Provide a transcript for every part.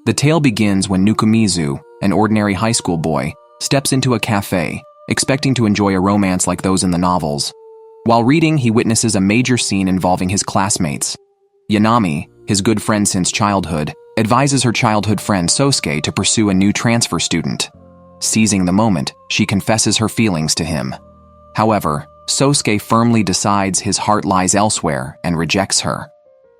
The tale begins when Nukumizu, an ordinary high school boy, steps into a cafe, expecting to enjoy a romance like those in the novels. While reading, he witnesses a major scene involving his classmates. Yanami, his good friend since childhood, advises her childhood friend Sosuke to pursue a new transfer student. Seizing the moment, she confesses her feelings to him. However, Sosuke firmly decides his heart lies elsewhere and rejects her.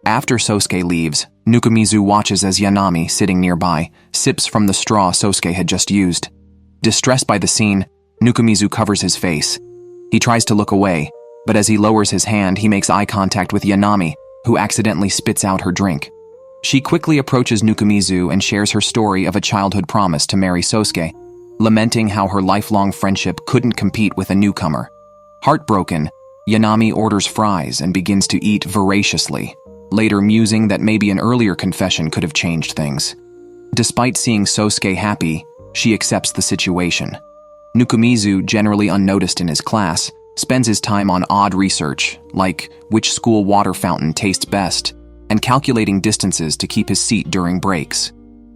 After Sosuke leaves, Nukumizu watches as Yanami, sitting nearby, sips from the straw Sosuke had just used. Distressed by the scene, Nukumizu covers his face. He tries to look away, but as he lowers his hand, he makes eye contact with Yanami, who accidentally spits out her drink. She quickly approaches Nukumizu and shares her story of a childhood promise to marry Sosuke, lamenting how her lifelong friendship couldn't compete with a newcomer. Heartbroken, Yanami orders fries and begins to eat voraciously, later musing that maybe an earlier confession could have changed things. Despite seeing Sosuke happy, she accepts the situation. Nukumizu, generally unnoticed in his class, spends his time on odd research, like which school water fountain tastes best, and calculating distances to keep his seat during breaks.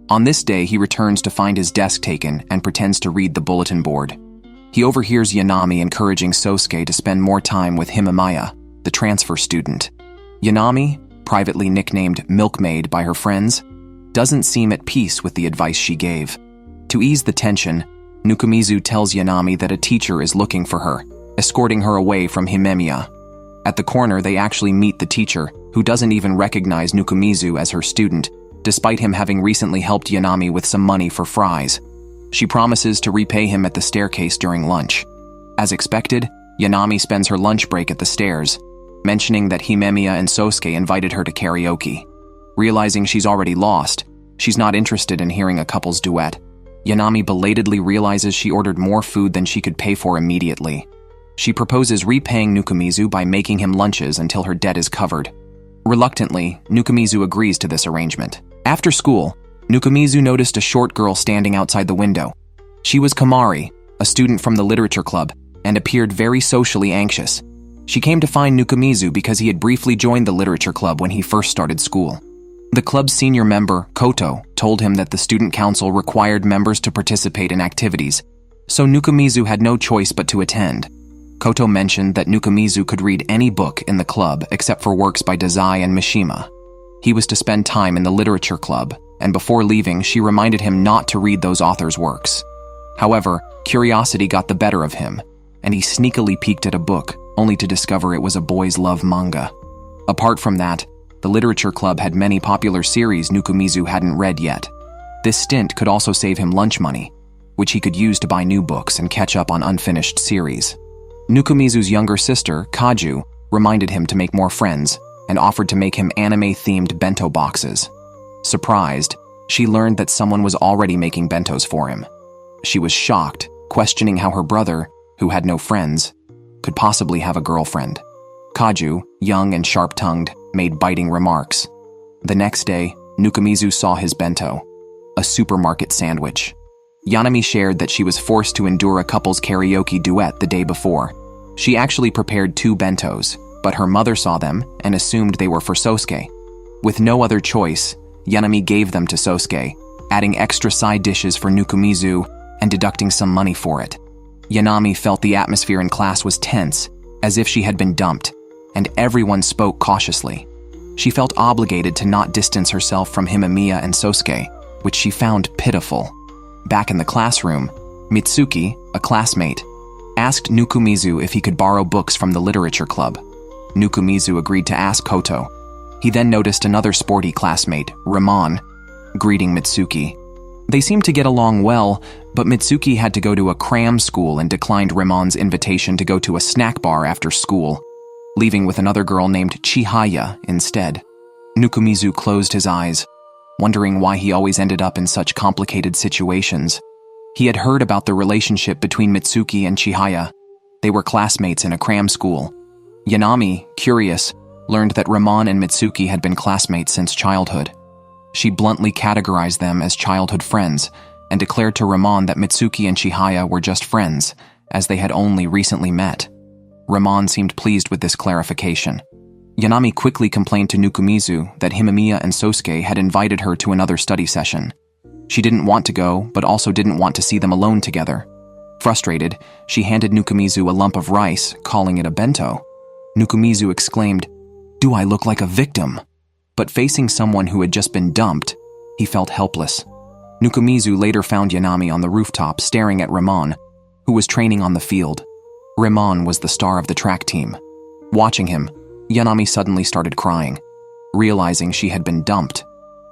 On this day, he returns to find his desk taken and pretends to read the bulletin board. He overhears Yanami encouraging Sosuke to spend more time with Himamaya, the transfer student. Yanami, privately nicknamed Milkmaid by her friends, doesn't seem at peace with the advice she gave. To ease the tension, Nukumizu tells Yanami that a teacher is looking for her, escorting her away from Himemiya. At the corner, they actually meet the teacher, who doesn't even recognize Nukumizu as her student, despite him having recently helped Yanami with some money for fries. She promises to repay him at the staircase during lunch. As expected, Yanami spends her lunch break at the stairs, mentioning that Himemiya and Sosuke invited her to karaoke. Realizing she's already lost, she's not interested in hearing a couple's duet. Yanami belatedly realizes she ordered more food than she could pay for immediately. She proposes repaying Nukumizu by making him lunches until her debt is covered. Reluctantly, Nukumizu agrees to this arrangement. After school, Nukumizu noticed a short girl standing outside the window. She was Kamari, a student from the literature club, and appeared very socially anxious. She came to find Nukumizu because he had briefly joined the literature club when he first started school. The club's senior member, Koto, told him that the student council required members to participate in activities, so Nukumizu had no choice but to attend. Koto mentioned that Nukumizu could read any book in the club except for works by Dazai and Mishima. He was to spend time in the literature club, and before leaving, she reminded him not to read those authors' works. However, curiosity got the better of him, and he sneakily peeked at a book, only to discover it was a boys' love manga. Apart from that, the literature club had many popular series Nukumizu hadn't read yet. This stint could also save him lunch money, which he could use to buy new books and catch up on unfinished series. Nukumizu's younger sister, Kaju, reminded him to make more friends and offered to make him anime-themed bento boxes. Surprised, she learned that someone was already making bentos for him. She was shocked, questioning how her brother, who had no friends, could possibly have a girlfriend. Kaju, young and sharp-tongued, made biting remarks. The next day, Nukumizu saw his bento, a supermarket sandwich. Yanami shared that she was forced to endure a couple's karaoke duet the day before. She actually prepared 2 bentos, but her mother saw them and assumed they were for Sosuke. With no other choice, Yanami gave them to Sosuke, adding extra side dishes for Nukumizu and deducting some money for it. Yanami felt the atmosphere in class was tense, as if she had been dumped, and everyone spoke cautiously. She felt obligated to not distance herself from Himamiya and Sosuke, which she found pitiful. Back in the classroom, Mitsuki, a classmate, asked Nukumizu if he could borrow books from the literature club. Nukumizu agreed to ask Koto. He then noticed another sporty classmate, Raman, greeting Mitsuki. They seemed to get along well, but Mitsuki had to go to a cram school and declined Raman's invitation to go to a snack bar after school, leaving with another girl named Chihaya instead. Nukumizu closed his eyes, wondering why he always ended up in such complicated situations. He had heard about the relationship between Mitsuki and Chihaya. They were classmates in a cram school. Yanami, curious, learned that Raman and Mitsuki had been classmates since childhood. She bluntly categorized them as childhood friends and declared to Raman that Mitsuki and Chihaya were just friends, as they had only recently met. Raman seemed pleased with this clarification. Yanami quickly complained to Nukumizu that Himamiya and Sosuke had invited her to another study session. She didn't want to go, but also didn't want to see them alone together. Frustrated, she handed Nukumizu a lump of rice, calling it a bento. Nukumizu exclaimed, "Do I look like a victim?" But facing someone who had just been dumped, he felt helpless. Nukumizu later found Yanami on the rooftop staring at Raman, who was training on the field. Raman was the star of the track team. Watching him, Yanami suddenly started crying, realizing she had been dumped.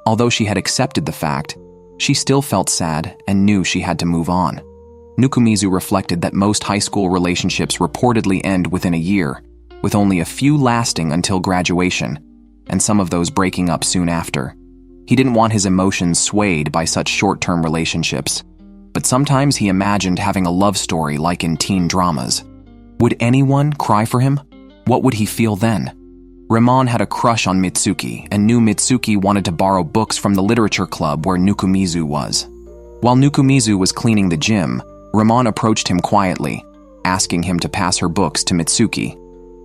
Although she had accepted the fact, she still felt sad and knew she had to move on. Nukumizu reflected that most high school relationships reportedly end within a year, with only a few lasting until graduation, and some of those breaking up soon after. He didn't want his emotions swayed by such short-term relationships, but sometimes he imagined having a love story like in teen dramas. Would anyone cry for him? What would he feel then? Raman had a crush on Mitsuki and knew Mitsuki wanted to borrow books from the literature club where Nukumizu was. While Nukumizu was cleaning the gym, Raman approached him quietly, asking him to pass her books to Mitsuki.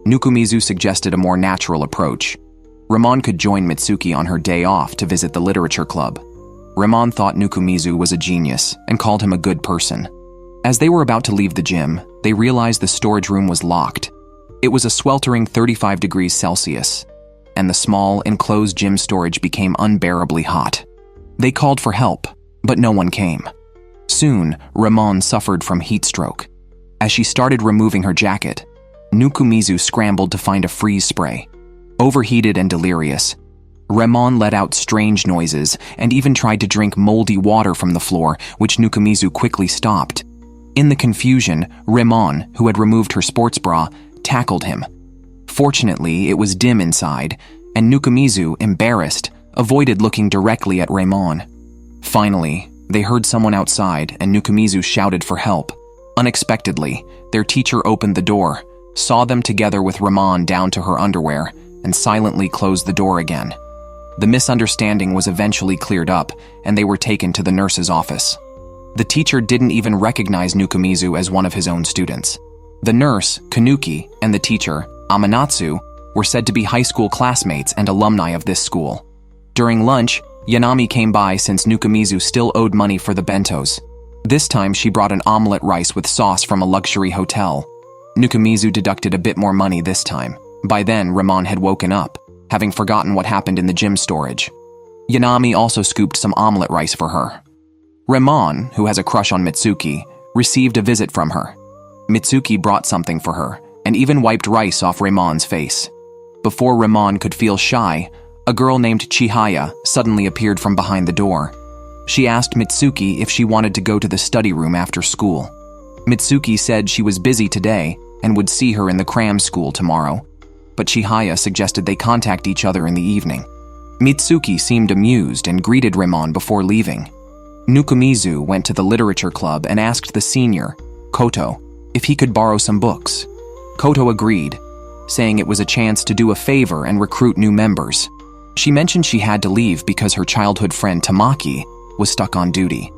Nukumizu suggested a more natural approach. Raman could join Mitsuki on her day off to visit the literature club. Raman thought Nukumizu was a genius and called him a good person. As they were about to leave the gym, they realized the storage room was locked. It was a sweltering 35 degrees Celsius, and the small, enclosed gym storage became unbearably hot. They called for help, but no one came. Soon, Raman suffered from heat stroke. As she started removing her jacket, Nukumizu scrambled to find a freeze spray. Overheated and delirious, Raman let out strange noises and even tried to drink moldy water from the floor, which Nukumizu quickly stopped. In the confusion, Raman, who had removed her sports bra, tackled him. Fortunately, it was dim inside, and Nukumizu, embarrassed, avoided looking directly at Raman. Finally, they heard someone outside, and Nukumizu shouted for help. Unexpectedly, their teacher opened the door, saw them together with Raman down to her underwear, and silently closed the door again. The misunderstanding was eventually cleared up, and they were taken to the nurse's office. The teacher didn't even recognize Nukumizu as one of his own students. The nurse, Kanuki, and the teacher, Amanatsu, were said to be high school classmates and alumni of this school. During lunch, Yanami came by since Nukumizu still owed money for the bentos. This time she brought an omelet rice with sauce from a luxury hotel. Nukumizu deducted a bit more money this time. By then, Raman had woken up, having forgotten what happened in the gym storage. Yanami also scooped some omelet rice for her. Raman, who has a crush on Mitsuki, received a visit from her. Mitsuki brought something for her, and even wiped rice off Raman's face. Before Raman could feel shy, a girl named Chihaya suddenly appeared from behind the door. She asked Mitsuki if she wanted to go to the study room after school. Mitsuki said she was busy today and would see her in the cram school tomorrow, but Chihaya suggested they contact each other in the evening. Mitsuki seemed amused and greeted Raman before leaving. Nukumizu went to the literature club and asked the senior, Koto, if he could borrow some books. Koto agreed, saying it was a chance to do a favor and recruit new members. She mentioned she had to leave because her childhood friend Tamaki was stuck on duty.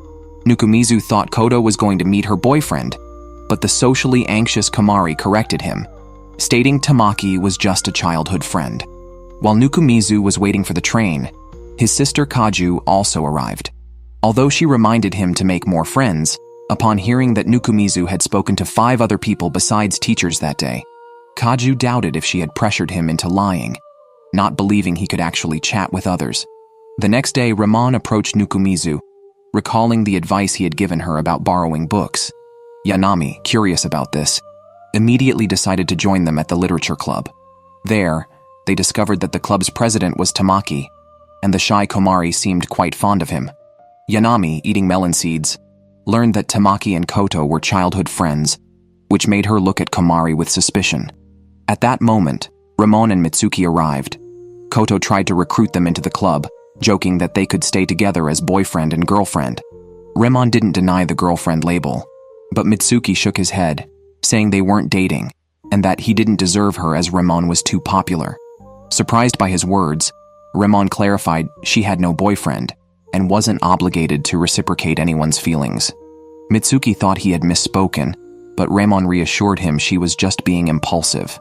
Nukumizu thought Koto was going to meet her boyfriend, but the socially anxious Komari corrected him, stating Tamaki was just a childhood friend. While Nukumizu was waiting for the train, his sister Kaju also arrived. Although she reminded him to make more friends, upon hearing that Nukumizu had spoken to 5 other people besides teachers that day, Kaju doubted if she had pressured him into lying, not believing he could actually chat with others. The next day, Raman approached Nukumizu, recalling the advice he had given her about borrowing books. Yanami, curious about this, immediately decided to join them at the literature club. There, they discovered that the club's president was Tamaki, and the shy Komari seemed quite fond of him. Yanami, eating melon seeds, learned that Tamaki and Koto were childhood friends, which made her look at Komari with suspicion. At that moment, Raman and Mitsuki arrived. Koto tried to recruit them into the club, joking that they could stay together as boyfriend and girlfriend. Raman didn't deny the girlfriend label, but Mitsuki shook his head, saying they weren't dating, and that he didn't deserve her as Raman was too popular. Surprised by his words, Raman clarified she had no boyfriend, and wasn't obligated to reciprocate anyone's feelings. Mitsuki thought he had misspoken, but Raman reassured him she was just being impulsive.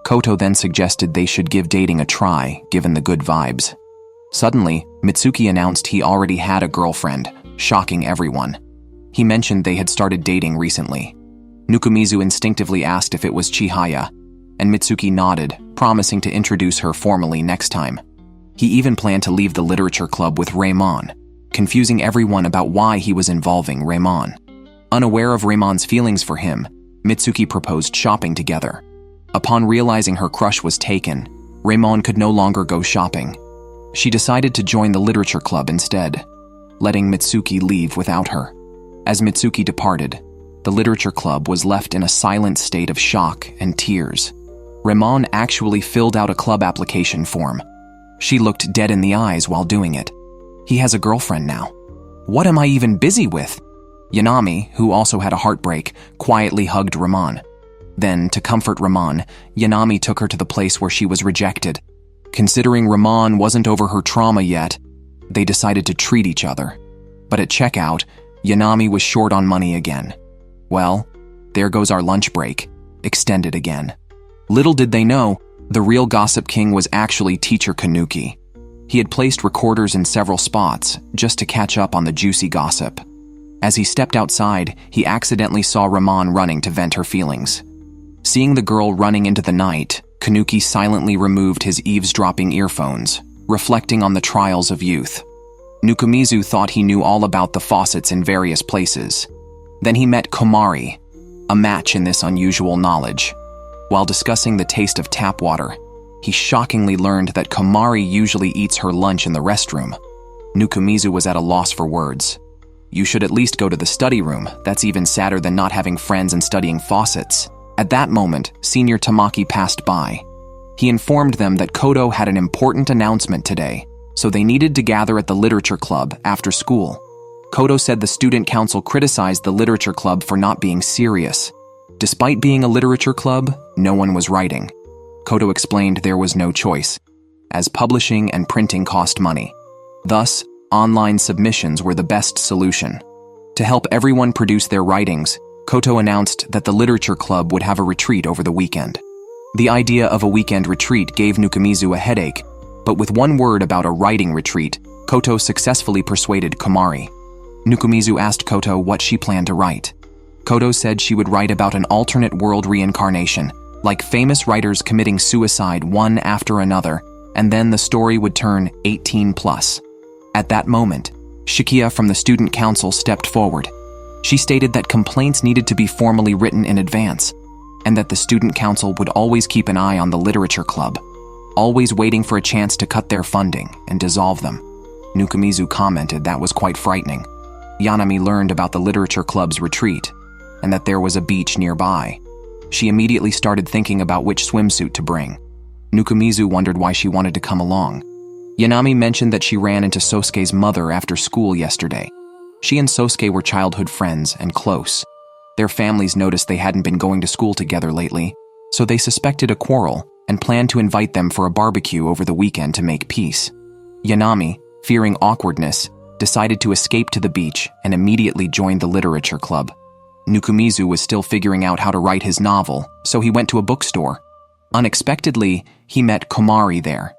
Koto then suggested they should give dating a try, given the good vibes. Suddenly, Mitsuki announced he already had a girlfriend, shocking everyone. He mentioned they had started dating recently. Nukumizu instinctively asked if it was Chihaya, and Mitsuki nodded, promising to introduce her formally next time. He even planned to leave the literature club with Raman, confusing everyone about why he was involving Raman. Unaware of Raman's feelings for him, Mitsuki proposed shopping together. Upon realizing her crush was taken, Raman could no longer go shopping. She decided to join the literature club instead, letting Mitsuki leave without her. As Mitsuki departed, the literature club was left in a silent state of shock and tears. Raman actually filled out a club application form. She looked dead in the eyes while doing it. He has a girlfriend now. What am I even busy with? Yanami, who also had a heartbreak, quietly hugged Raman. Then, to comfort Raman, Yanami took her to the place where she was rejected. Considering Raman wasn't over her trauma yet, they decided to treat each other. But at checkout, Yanami was short on money again. Well, there goes our lunch break, extended again. Little did they know, the real gossip king was actually Teacher Kanuki. He had placed recorders in several spots just to catch up on the juicy gossip. As he stepped outside, he accidentally saw Raman running to vent her feelings. Seeing the girl running into the night, Kanuki silently removed his eavesdropping earphones, reflecting on the trials of youth. Nukumizu thought he knew all about the faucets in various places. Then he met Komari, a match in this unusual knowledge. While discussing the taste of tap water, he shockingly learned that Komari usually eats her lunch in the restroom. Nukumizu was at a loss for words. You should at least go to the study room. That's even sadder than not having friends and studying faucets. At that moment, Senior Tamaki passed by. He informed them that Koto had an important announcement today, so they needed to gather at the literature club after school. Koto said the student council criticized the literature club for not being serious. Despite being a literature club, no one was writing. Koto explained there was no choice, as publishing and printing cost money. Thus, online submissions were the best solution. To help everyone produce their writings, Koto announced that the literature club would have a retreat over the weekend. The idea of a weekend retreat gave Nukumizu a headache, but with one word about a writing retreat, Koto successfully persuaded Komari. Nukumizu asked Koto what she planned to write. Koto said she would write about an alternate world reincarnation, like famous writers committing suicide one after another, and then the story would turn 18+. At that moment, Shikia from the student council stepped forward. She stated that complaints needed to be formally written in advance, and that the student council would always keep an eye on the literature club, always waiting for a chance to cut their funding and dissolve them. Nukumizu commented that was quite frightening. Yanami learned about the literature club's retreat, and that there was a beach nearby. She immediately started thinking about which swimsuit to bring. Nukumizu wondered why she wanted to come along. Yanami mentioned that she ran into Sosuke's mother after school yesterday. She and Sosuke were childhood friends and close. Their families noticed they hadn't been going to school together lately, so they suspected a quarrel and planned to invite them for a barbecue over the weekend to make peace. Yanami, fearing awkwardness, decided to escape to the beach and immediately joined the literature club. Nukumizu was still figuring out how to write his novel, so he went to a bookstore. Unexpectedly, he met Komari there.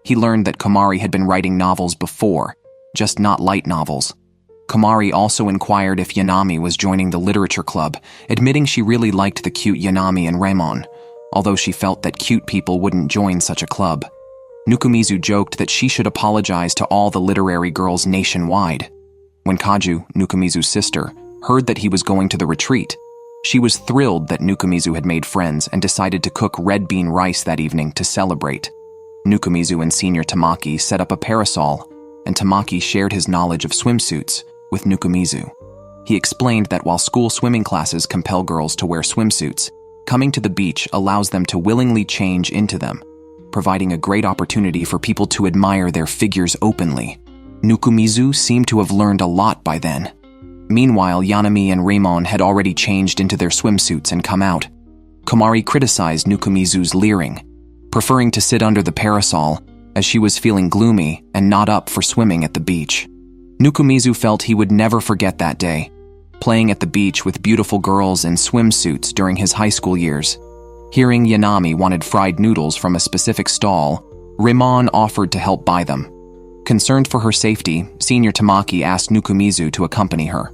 He learned that Komari had been writing novels before, just not light novels. Komari also inquired if Yanami was joining the literature club, admitting she really liked the cute Yanami and Raman, although she felt that cute people wouldn't join such a club. Nukumizu joked that she should apologize to all the literary girls nationwide. When Kaju, Nukumizu's sister, heard that he was going to the retreat, she was thrilled that Nukumizu had made friends and decided to cook red bean rice that evening to celebrate. Nukumizu and Senior Tamaki set up a parasol, and Tamaki shared his knowledge of swimsuits with Nukumizu. He explained that while school swimming classes compel girls to wear swimsuits, coming to the beach allows them to willingly change into them, providing a great opportunity for people to admire their figures openly. Nukumizu seemed to have learned a lot by then. Meanwhile, Yanami and Raman had already changed into their swimsuits and come out. Komari criticized Nukumizu's leering, preferring to sit under the parasol as she was feeling gloomy and not up for swimming at the beach. Nukumizu felt he would never forget that day, playing at the beach with beautiful girls in swimsuits during his high school years. Hearing Yanami wanted fried noodles from a specific stall, Raman offered to help buy them. Concerned for her safety, Senior Tamaki asked Nukumizu to accompany her.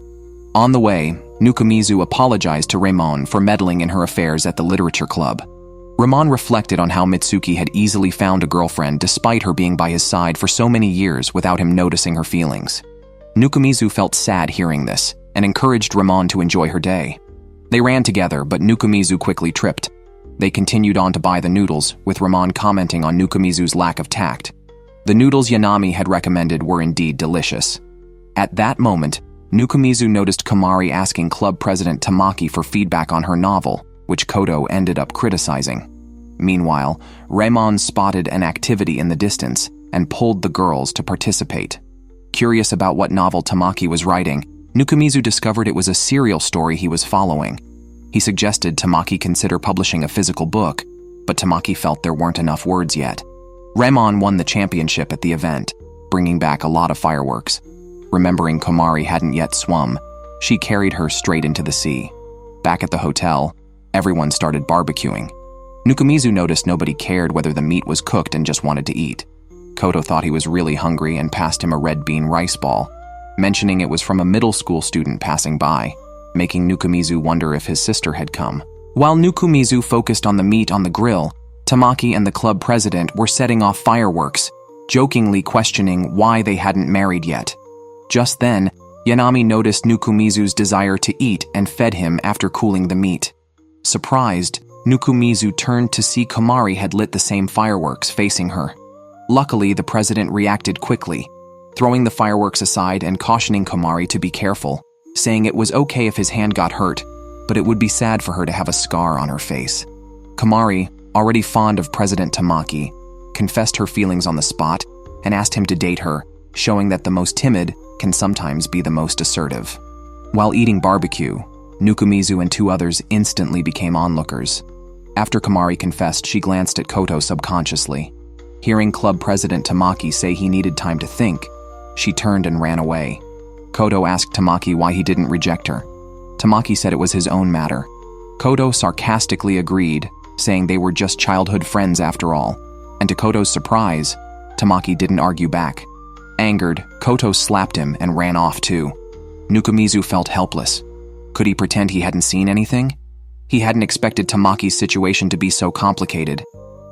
On the way, Nukumizu apologized to Raman for meddling in her affairs at the literature club. Raman reflected on how Mitsuki had easily found a girlfriend despite her being by his side for so many years without him noticing her feelings. Nukumizu felt sad hearing this and encouraged Raman to enjoy her day. They ran together, but Nukumizu quickly tripped. They continued on to buy the noodles, with Raman commenting on Nukumizu's lack of tact. The noodles Yanami had recommended were indeed delicious. At that moment, Nukumizu noticed Komari asking club president Tamaki for feedback on her novel, which Koto ended up criticizing. Meanwhile, Raman spotted an activity in the distance and pulled the girls to participate. Curious about what novel Tamaki was writing, Nukumizu discovered it was a serial story he was following. He suggested Tamaki consider publishing a physical book, but Tamaki felt there weren't enough words yet. Raman won the championship at the event, bringing back a lot of fireworks. Remembering Komari hadn't yet swum, she carried her straight into the sea. Back at the hotel, everyone started barbecuing. Nukumizu noticed nobody cared whether the meat was cooked and just wanted to eat. Koto thought he was really hungry and passed him a red bean rice ball, mentioning it was from a middle school student passing by, making Nukumizu wonder if his sister had come. While Nukumizu focused on the meat on the grill, Tamaki and the club president were setting off fireworks, jokingly questioning why they hadn't married yet. Just then, Yanami noticed Nukumizu's desire to eat and fed him after cooling the meat. Surprised, Nukumizu turned to see Komari had lit the same fireworks facing her. Luckily, the president reacted quickly, throwing the fireworks aside and cautioning Komari to be careful, saying it was okay if his hand got hurt, but it would be sad for her to have a scar on her face. Komari, already fond of President Tamaki, confessed her feelings on the spot and asked him to date her, showing that the most timid can sometimes be the most assertive. While eating barbecue, Nukumizu and two others instantly became onlookers. After Komari confessed, she glanced at Koto subconsciously. Hearing club president Tamaki say he needed time to think, she turned and ran away. Koto asked Tamaki why he didn't reject her. Tamaki said it was his own matter. Koto sarcastically agreed, saying they were just childhood friends after all, and to Koto's surprise, Tamaki didn't argue back. Angered, Koto slapped him and ran off too. Nukumizu felt helpless. Could he pretend he hadn't seen anything? He hadn't expected Tamaki's situation to be so complicated.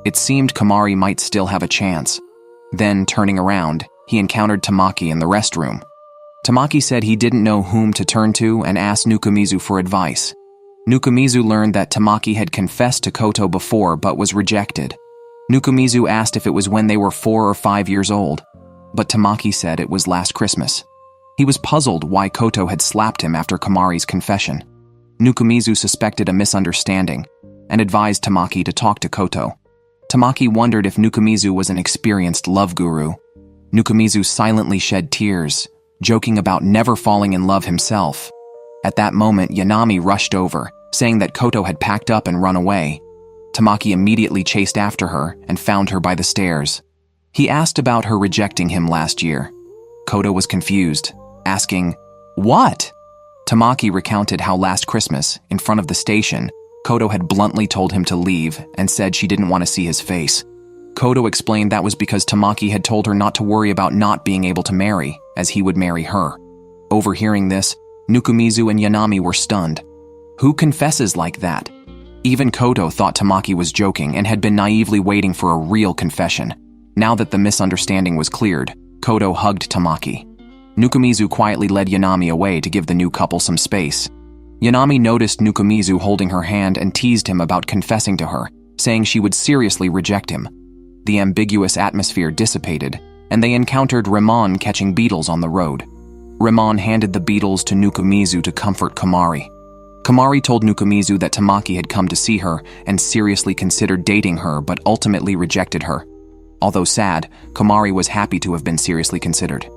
It seemed Komari might still have a chance. Then, turning around, he encountered Tamaki in the restroom. Tamaki said he didn't know whom to turn to and asked Nukumizu for advice. Nukumizu learned that Tamaki had confessed to Koto before but was rejected. Nukumizu asked if it was when they were 4 or 5 years old, but Tamaki said it was last Christmas. He was puzzled why Koto had slapped him after Komari's confession. Nukumizu suspected a misunderstanding and advised Tamaki to talk to Koto. Tamaki wondered if Nukumizu was an experienced love guru. Nukumizu silently shed tears, joking about never falling in love himself. At that moment, Yanami rushed over, saying that Koto had packed up and run away. Tamaki immediately chased after her and found her by the stairs. He asked about her rejecting him last year. Koto was confused, asking, "What?" Tamaki recounted how last Christmas, in front of the station, Koto had bluntly told him to leave and said she didn't want to see his face. Koto explained that was because Tamaki had told her not to worry about not being able to marry, as he would marry her. Overhearing this, Nukumizu and Yanami were stunned. Who confesses like that? Even Koto thought Tamaki was joking and had been naively waiting for a real confession. Now that the misunderstanding was cleared, Koto hugged Tamaki. Nukumizu quietly led Yanami away to give the new couple some space. Yanami noticed Nukumizu holding her hand and teased him about confessing to her, saying she would seriously reject him. The ambiguous atmosphere dissipated, and they encountered Raman catching beetles on the road. Raman handed the beetles to Nukumizu to comfort Komari. Komari told Nukumizu that Tamaki had come to see her and seriously considered dating her but ultimately rejected her. Although sad, Komari was happy to have been seriously considered.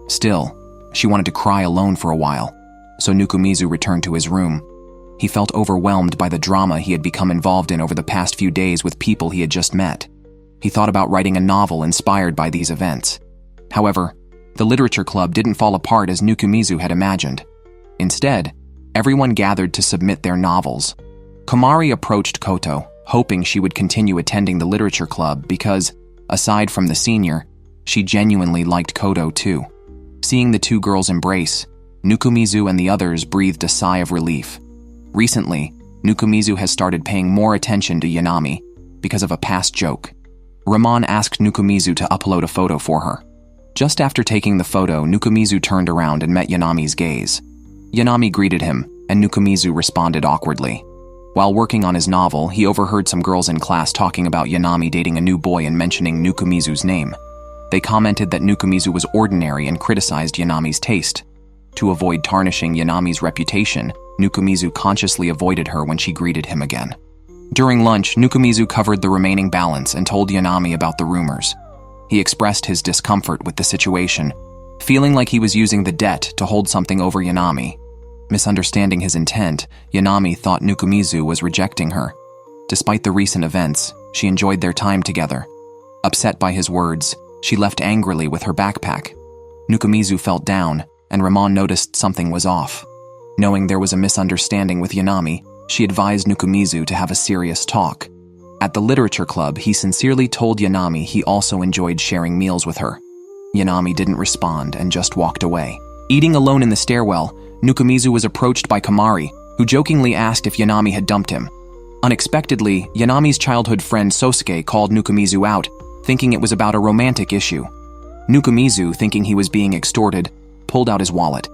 Still, she wanted to cry alone for a while, so Nukumizu returned to his room. He felt overwhelmed by the drama he had become involved in over the past few days with people he had just met. He thought about writing a novel inspired by these events. However, the literature club didn't fall apart as Nukumizu had imagined. Instead, everyone gathered to submit their novels. Komari approached Koto, hoping she would continue attending the literature club because, aside from the senior, she genuinely liked Kodo too. Seeing the two girls embrace, Nukumizu and the others breathed a sigh of relief. Recently, Nukumizu has started paying more attention to Yanami because of a past joke. Raman asked Nukumizu to upload a photo for her. Just after taking the photo, Nukumizu turned around and met Yanami's gaze. Yanami greeted him, and Nukumizu responded awkwardly. While working on his novel, he overheard some girls in class talking about Yanami dating a new boy and mentioning Nukumizu's name. They commented that Nukumizu was ordinary and criticized Yanami's taste. To avoid tarnishing Yanami's reputation, Nukumizu consciously avoided her when she greeted him again. During lunch, Nukumizu covered the remaining balance and told Yanami about the rumors. He expressed his discomfort with the situation, feeling like he was using the debt to hold something over Yanami. Misunderstanding his intent, Yanami thought Nukumizu was rejecting her. Despite the recent events, she enjoyed their time together. Upset by his words, she left angrily with her backpack. Nukumizu felt down, and Raman noticed something was off. Knowing there was a misunderstanding with Yanami, she advised Nukumizu to have a serious talk. At the literature club, he sincerely told Yanami he also enjoyed sharing meals with her. Yanami didn't respond and just walked away. Eating alone in the stairwell, Nukumizu was approached by Kamari, who jokingly asked if Yanami had dumped him. Unexpectedly, Yanami's childhood friend Sosuke called Nukumizu out, thinking it was about a romantic issue. Nukumizu, thinking he was being extorted, pulled out his wallet.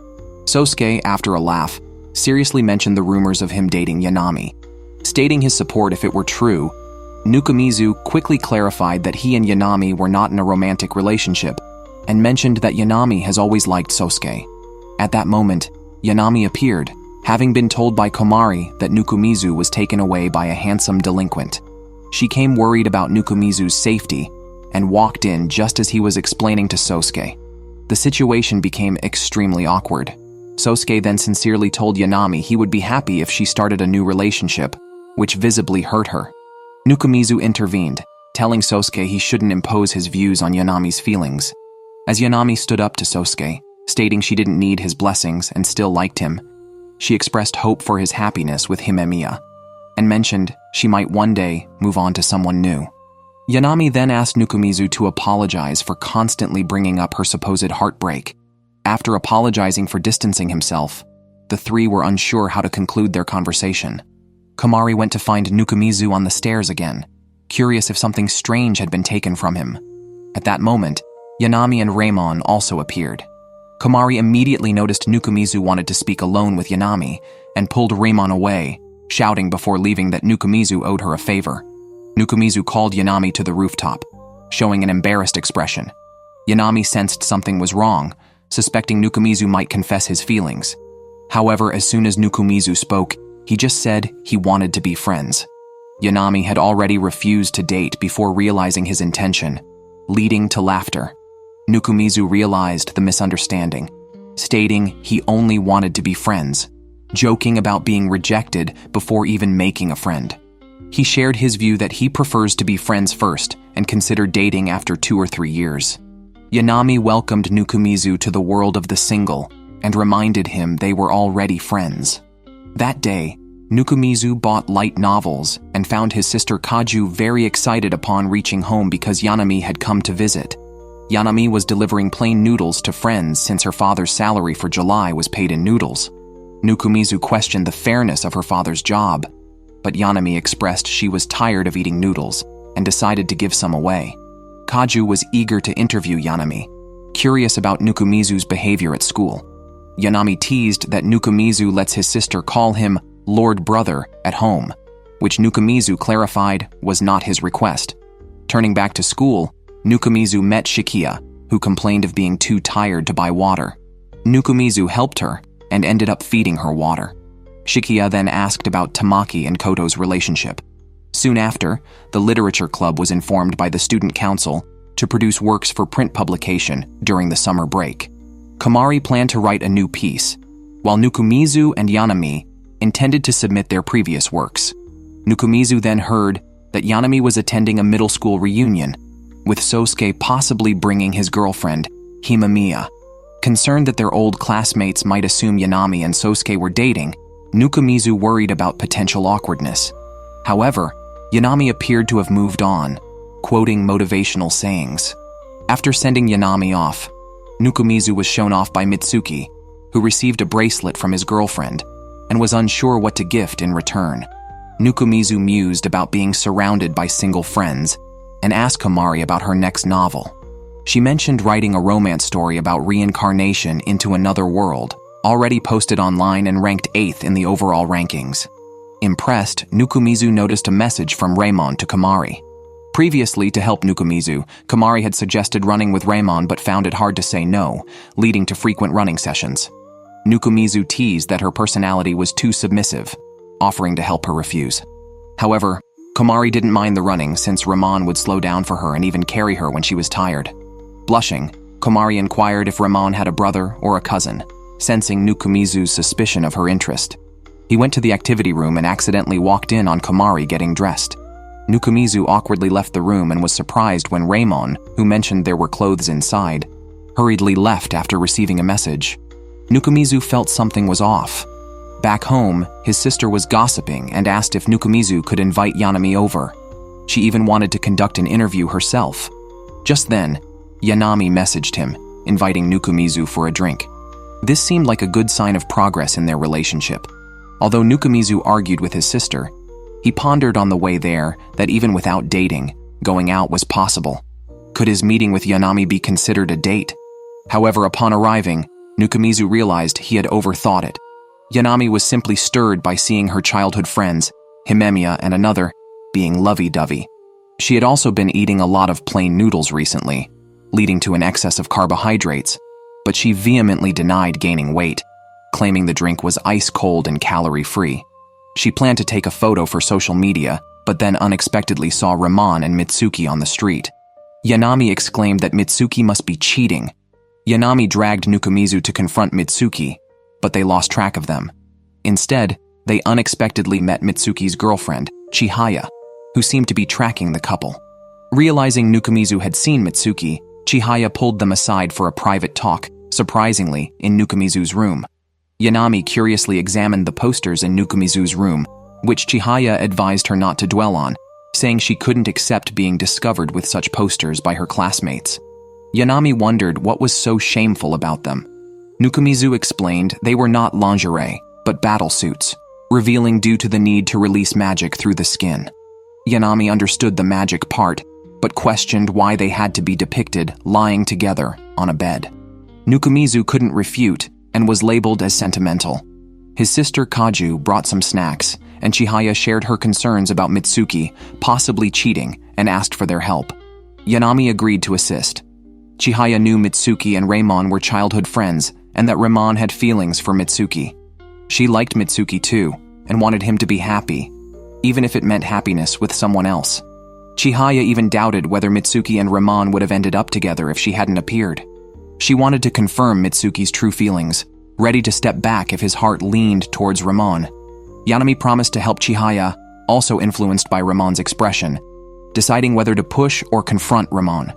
Sosuke, after a laugh, seriously mentioned the rumors of him dating Yanami. Stating his support if it were true, Nukumizu quickly clarified that he and Yanami were not in a romantic relationship and mentioned that Yanami has always liked Sosuke. At that moment, Yanami appeared, having been told by Komari that Nukumizu was taken away by a handsome delinquent. She came worried about Nukumizu's safety and walked in just as he was explaining to Sosuke. The situation became extremely awkward. Sosuke then sincerely told Yanami he would be happy if she started a new relationship, which visibly hurt her. Nukumizu intervened, telling Sosuke he shouldn't impose his views on Yanami's feelings. As Yanami stood up to Sosuke, stating she didn't need his blessings and still liked him, she expressed hope for his happiness with Himemiya, and mentioned she might one day move on to someone new. Yanami then asked Nukumizu to apologize for constantly bringing up her supposed heartbreak. After apologizing for distancing himself, the three were unsure how to conclude their conversation. Komari went to find Nukumizu on the stairs again, curious if something strange had been taken from him. At that moment, Yanami and Raman also appeared. Komari immediately noticed Nukumizu wanted to speak alone with Yanami and pulled Raman away, shouting before leaving that Nukumizu owed her a favor. Nukumizu called Yanami to the rooftop, showing an embarrassed expression. Yanami sensed something was wrong, suspecting Nukumizu might confess his feelings. However, as soon as Nukumizu spoke, he just said he wanted to be friends. Yanami had already refused to date before realizing his intention, leading to laughter. Nukumizu realized the misunderstanding, stating he only wanted to be friends, joking about being rejected before even making a friend. He shared his view that he prefers to be friends first and consider dating after 2 or 3 years. Yanami welcomed Nukumizu to the world of the single and reminded him they were already friends. That day, Nukumizu bought light novels and found his sister Kaju very excited upon reaching home because Yanami had come to visit. Yanami was delivering plain noodles to friends since her father's salary for July was paid in noodles. Nukumizu questioned the fairness of her father's job, but Yanami expressed she was tired of eating noodles and decided to give some away. Kaju was eager to interview Yanami, curious about Nukumizu's behavior at school. Yanami teased that Nukumizu lets his sister call him Lord Brother at home, which Nukumizu clarified was not his request. Turning back to school, Nukumizu met Shikia, who complained of being too tired to buy water. Nukumizu helped her and ended up feeding her water. Shikia then asked about Tamaki and Koto's relationship. Soon after, the literature club was informed by the student council to produce works for print publication during the summer break. Komari planned to write a new piece, while Nukumizu and Yanami intended to submit their previous works. Nukumizu then heard that Yanami was attending a middle school reunion, with Sosuke possibly bringing his girlfriend, Himemiya. Concerned that their old classmates might assume Yanami and Sosuke were dating, Nukumizu worried about potential awkwardness. However, Yanami appeared to have moved on, quoting motivational sayings. After sending Yanami off, Nukumizu was shown off by Mitsuki, who received a bracelet from his girlfriend and was unsure what to gift in return. Nukumizu mused about being surrounded by single friends and asked Komari about her next novel. She mentioned writing a romance story about reincarnation into another world, already posted online and ranked 8th in the overall rankings. Impressed, Nukumizu noticed a message from Raman to Komari. Previously, to help Nukumizu, Komari had suggested running with Raman but found it hard to say no, leading to frequent running sessions. Nukumizu teased that her personality was too submissive, offering to help her refuse. However, Komari didn't mind the running since Raman would slow down for her and even carry her when she was tired. Blushing, Komari inquired if Raman had a brother or a cousin, sensing Nukumizu's suspicion of her interest. He went to the activity room and accidentally walked in on Komari getting dressed. Nukumizu awkwardly left the room and was surprised when Raman, who mentioned there were clothes inside, hurriedly left after receiving a message. Nukumizu felt something was off. Back home, his sister was gossiping and asked if Nukumizu could invite Yanami over. She even wanted to conduct an interview herself. Just then, Yanami messaged him, inviting Nukumizu for a drink. This seemed like a good sign of progress in their relationship. Although Nukumizu argued with his sister, he pondered on the way there that even without dating, going out was possible. Could his meeting with Yanami be considered a date? However, upon arriving, Nukumizu realized he had overthought it. Yanami was simply stirred by seeing her childhood friends, Himemiya and another, being lovey-dovey. She had also been eating a lot of plain noodles recently, leading to an excess of carbohydrates, but she vehemently denied gaining weight, claiming the drink was ice-cold and calorie-free. She planned to take a photo for social media, but then unexpectedly saw Raman and Mitsuki on the street. Yanami exclaimed that Mitsuki must be cheating. Yanami dragged Nukumizu to confront Mitsuki, but they lost track of them. Instead, they unexpectedly met Mitsuki's girlfriend, Chihaya, who seemed to be tracking the couple. Realizing Nukumizu had seen Mitsuki, Chihaya pulled them aside for a private talk, surprisingly, in Nukumizu's room. Yanami curiously examined the posters in Nukumizu's room, which Chihaya advised her not to dwell on, saying she couldn't accept being discovered with such posters by her classmates. Yanami wondered what was so shameful about them. Nukumizu explained they were not lingerie, but battle suits, revealing due to the need to release magic through the skin. Yanami understood the magic part, but questioned why they had to be depicted lying together on a bed. Nukumizu couldn't refute and was labeled as sentimental. His sister Kaju brought some snacks, and Chihaya shared her concerns about Mitsuki possibly cheating and asked for their help. Yanami agreed to assist. Chihaya knew Mitsuki and Raman were childhood friends and that Raman had feelings for Mitsuki. She liked Mitsuki too and wanted him to be happy, even if it meant happiness with someone else. Chihaya even doubted whether Mitsuki and Raman would have ended up together if she hadn't appeared. She wanted to confirm Mitsuki's true feelings, ready to step back if his heart leaned towards Raman. Yanami promised to help Chihaya, also influenced by Raman's expression, deciding whether to push or confront Raman.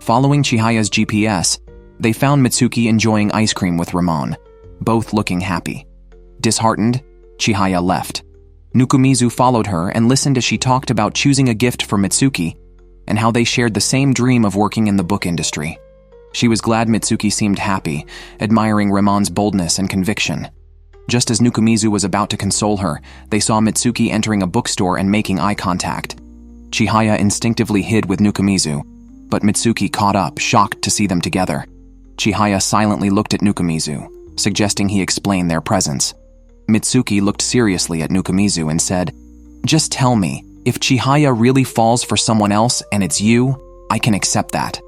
Following Chihaya's GPS, they found Mitsuki enjoying ice cream with Raman, both looking happy. Disheartened, Chihaya left. Nukumizu followed her and listened as she talked about choosing a gift for Mitsuki and how they shared the same dream of working in the book industry. She was glad Mitsuki seemed happy, admiring Raman's boldness and conviction. Just as Nukumizu was about to console her, they saw Mitsuki entering a bookstore and making eye contact. Chihaya instinctively hid with Nukumizu, but Mitsuki caught up, shocked to see them together. Chihaya silently looked at Nukumizu, suggesting he explain their presence. Mitsuki looked seriously at Nukumizu and said, "Just tell me, if Chihaya really falls for someone else and it's you, I can accept that."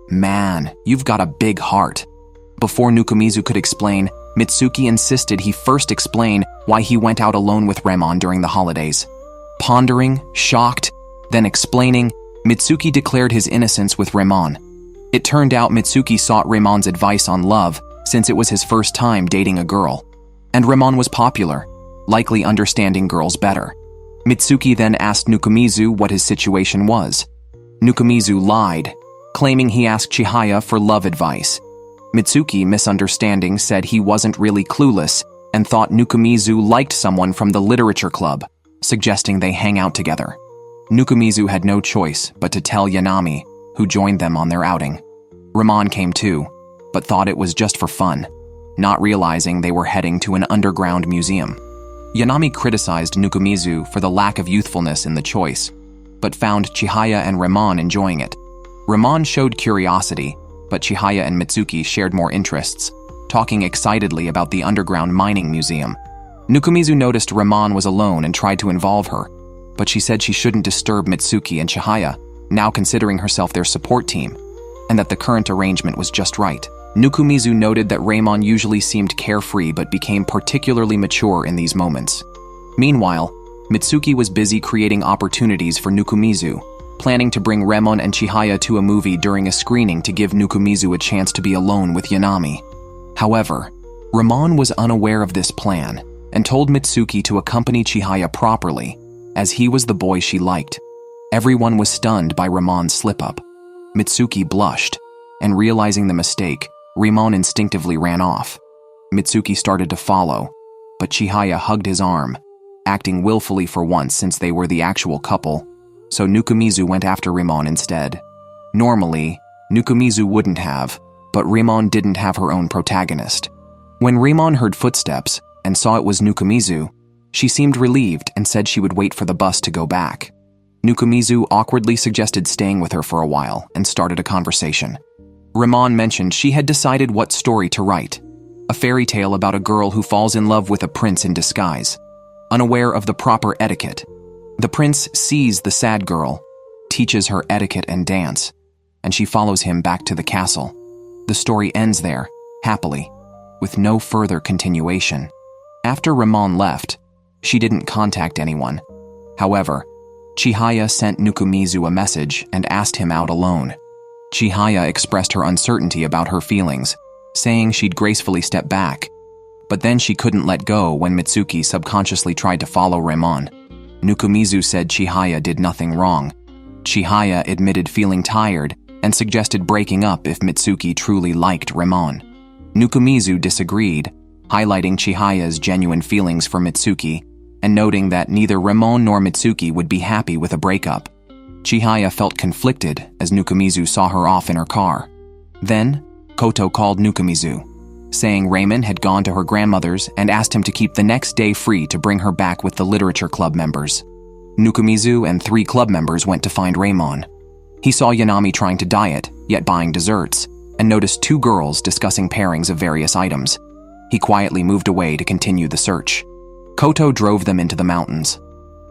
"Man, you've got a big heart." Before Nukumizu could explain, Mitsuki insisted he first explain why he went out alone with Raman during the holidays. Pondering, shocked, then explaining, Mitsuki declared his innocence with Raman. It turned out Mitsuki sought Raman's advice on love since it was his first time dating a girl. And Raman was popular, likely understanding girls better. Mitsuki then asked Nukumizu what his situation was. Nukumizu lied, claiming he asked Chihaya for love advice. Mitsuki, misunderstanding, said he wasn't really clueless and thought Nukumizu liked someone from the literature club, suggesting they hang out together. Nukumizu had no choice but to tell Yanami, who joined them on their outing. Raman came too, but thought it was just for fun, not realizing they were heading to an underground museum. Yanami criticized Nukumizu for the lack of youthfulness in the choice, but found Chihaya and Raman enjoying it. Raman showed curiosity, but Chihaya and Mitsuki shared more interests, talking excitedly about the underground mining museum. Nukumizu noticed Raman was alone and tried to involve her, but she said she shouldn't disturb Mitsuki and Chihaya, now considering herself their support team, and that the current arrangement was just right. Nukumizu noted that Raman usually seemed carefree but became particularly mature in these moments. Meanwhile, Mitsuki was busy creating opportunities for Nukumizu, planning to bring Raman and Chihaya to a movie during a screening to give Nukumizu a chance to be alone with Yanami. However, Raman was unaware of this plan and told Mitsuki to accompany Chihaya properly, as he was the boy she liked. Everyone was stunned by Raman's slip-up. Mitsuki blushed, and realizing the mistake, Raman instinctively ran off. Mitsuki started to follow, but Chihaya hugged his arm, acting willfully for once since they were the actual couple, so Nukumizu went after Raman instead. Normally, Nukumizu wouldn't have, but Raman didn't have her own protagonist. When Raman heard footsteps and saw it was Nukumizu, she seemed relieved and said she would wait for the bus to go back. Nukumizu awkwardly suggested staying with her for a while and started a conversation. Raman mentioned she had decided what story to write, a fairy tale about a girl who falls in love with a prince in disguise. Unaware of the proper etiquette, the prince sees the sad girl, teaches her etiquette and dance, and she follows him back to the castle. The story ends there, happily, with no further continuation. After Raman left, she didn't contact anyone. However, Chihaya sent Nukumizu a message and asked him out alone. Chihaya expressed her uncertainty about her feelings, saying she'd gracefully step back, but then she couldn't let go when Mitsuki subconsciously tried to follow Raman. Nukumizu said Chihaya did nothing wrong. Chihaya admitted feeling tired and suggested breaking up if Mitsuki truly liked Raman. Nukumizu disagreed, highlighting Chihaya's genuine feelings for Mitsuki and noting that neither Raman nor Mitsuki would be happy with a breakup. Chihaya felt conflicted as Nukumizu saw her off in her car. Then, Koto called Nukumizu, saying Raman had gone to her grandmother's and asked him to keep the next day free to bring her back with the literature club members. Nukumizu and 3 club members went to find Raman. He saw Yanami trying to diet, yet buying desserts, and noticed 2 girls discussing pairings of various items. He quietly moved away to continue the search. Koto drove them into the mountains.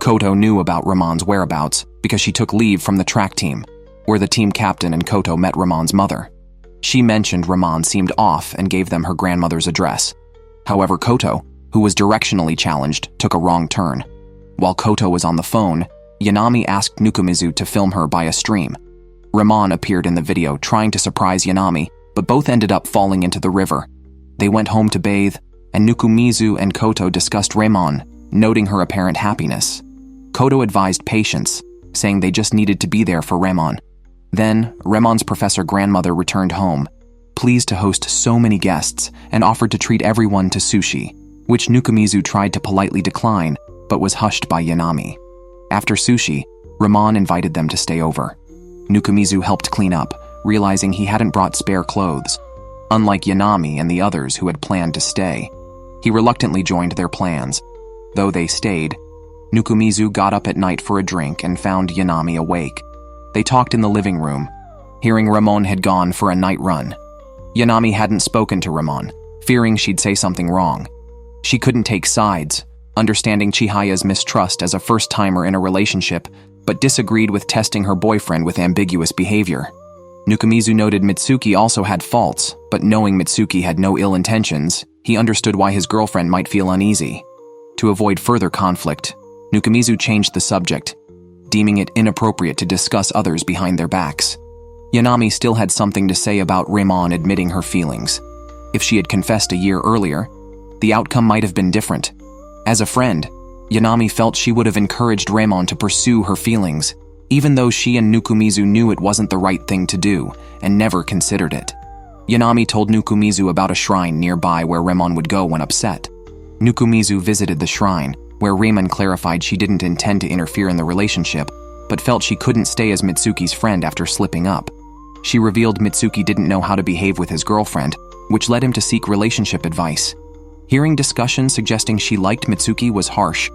Koto knew about Raman's whereabouts because she took leave from the track team, where the team captain and Koto met Raman's mother. She mentioned Raman seemed off and gave them her grandmother's address. However, Koto, who was directionally challenged, took a wrong turn. While Koto was on the phone, Yanami asked Nukumizu to film her by a stream. Raman appeared in the video trying to surprise Yanami, but both ended up falling into the river. They went home to bathe, and Nukumizu and Koto discussed Raman, noting her apparent happiness. Koto advised patience, saying they just needed to be there for Raman. Then, Raman's professor grandmother returned home, pleased to host so many guests, and offered to treat everyone to sushi, which Nukumizu tried to politely decline, but was hushed by Yanami. After sushi, Raman invited them to stay over. Nukumizu helped clean up, realizing he hadn't brought spare clothes. Unlike Yanami and the others who had planned to stay, he reluctantly joined their plans. Though they stayed, Nukumizu got up at night for a drink and found Yanami awake. They talked in the living room, hearing Raman had gone for a night run. Yanami hadn't spoken to Raman, fearing she'd say something wrong. She couldn't take sides, understanding Chihaya's mistrust as a first-timer in a relationship, but disagreed with testing her boyfriend with ambiguous behavior. Nukumizu noted Mitsuki also had faults, but knowing Mitsuki had no ill intentions, he understood why his girlfriend might feel uneasy. To avoid further conflict, Nukumizu changed the subject, deeming it inappropriate to discuss others behind their backs. Yanami still had something to say about Raman admitting her feelings. If she had confessed a year earlier, the outcome might have been different. As a friend, Yanami felt she would have encouraged Raman to pursue her feelings, even though she and Nukumizu knew it wasn't the right thing to do and never considered it. Yanami told Nukumizu about a shrine nearby where Raman would go when upset. Nukumizu visited the shrine, where Raman clarified she didn't intend to interfere in the relationship, but felt she couldn't stay as Mitsuki's friend after slipping up. She revealed Mitsuki didn't know how to behave with his girlfriend, which led him to seek relationship advice. Hearing discussions suggesting she liked Mitsuki was harsh.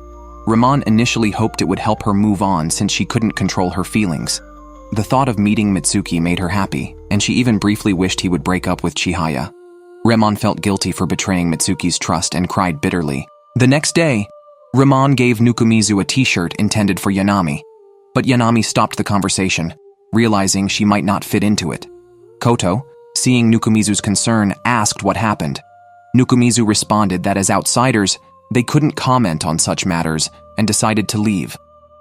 Raman initially hoped it would help her move on since she couldn't control her feelings. The thought of meeting Mitsuki made her happy, and she even briefly wished he would break up with Chihaya. Raman felt guilty for betraying Mitsuki's trust and cried bitterly. The next day, Raman gave Nukumizu a t-shirt intended for Yanami, but Yanami stopped the conversation, realizing she might not fit into it. Koto, seeing Nukumizu's concern, asked what happened. Nukumizu responded that as outsiders, they couldn't comment on such matters and decided to leave.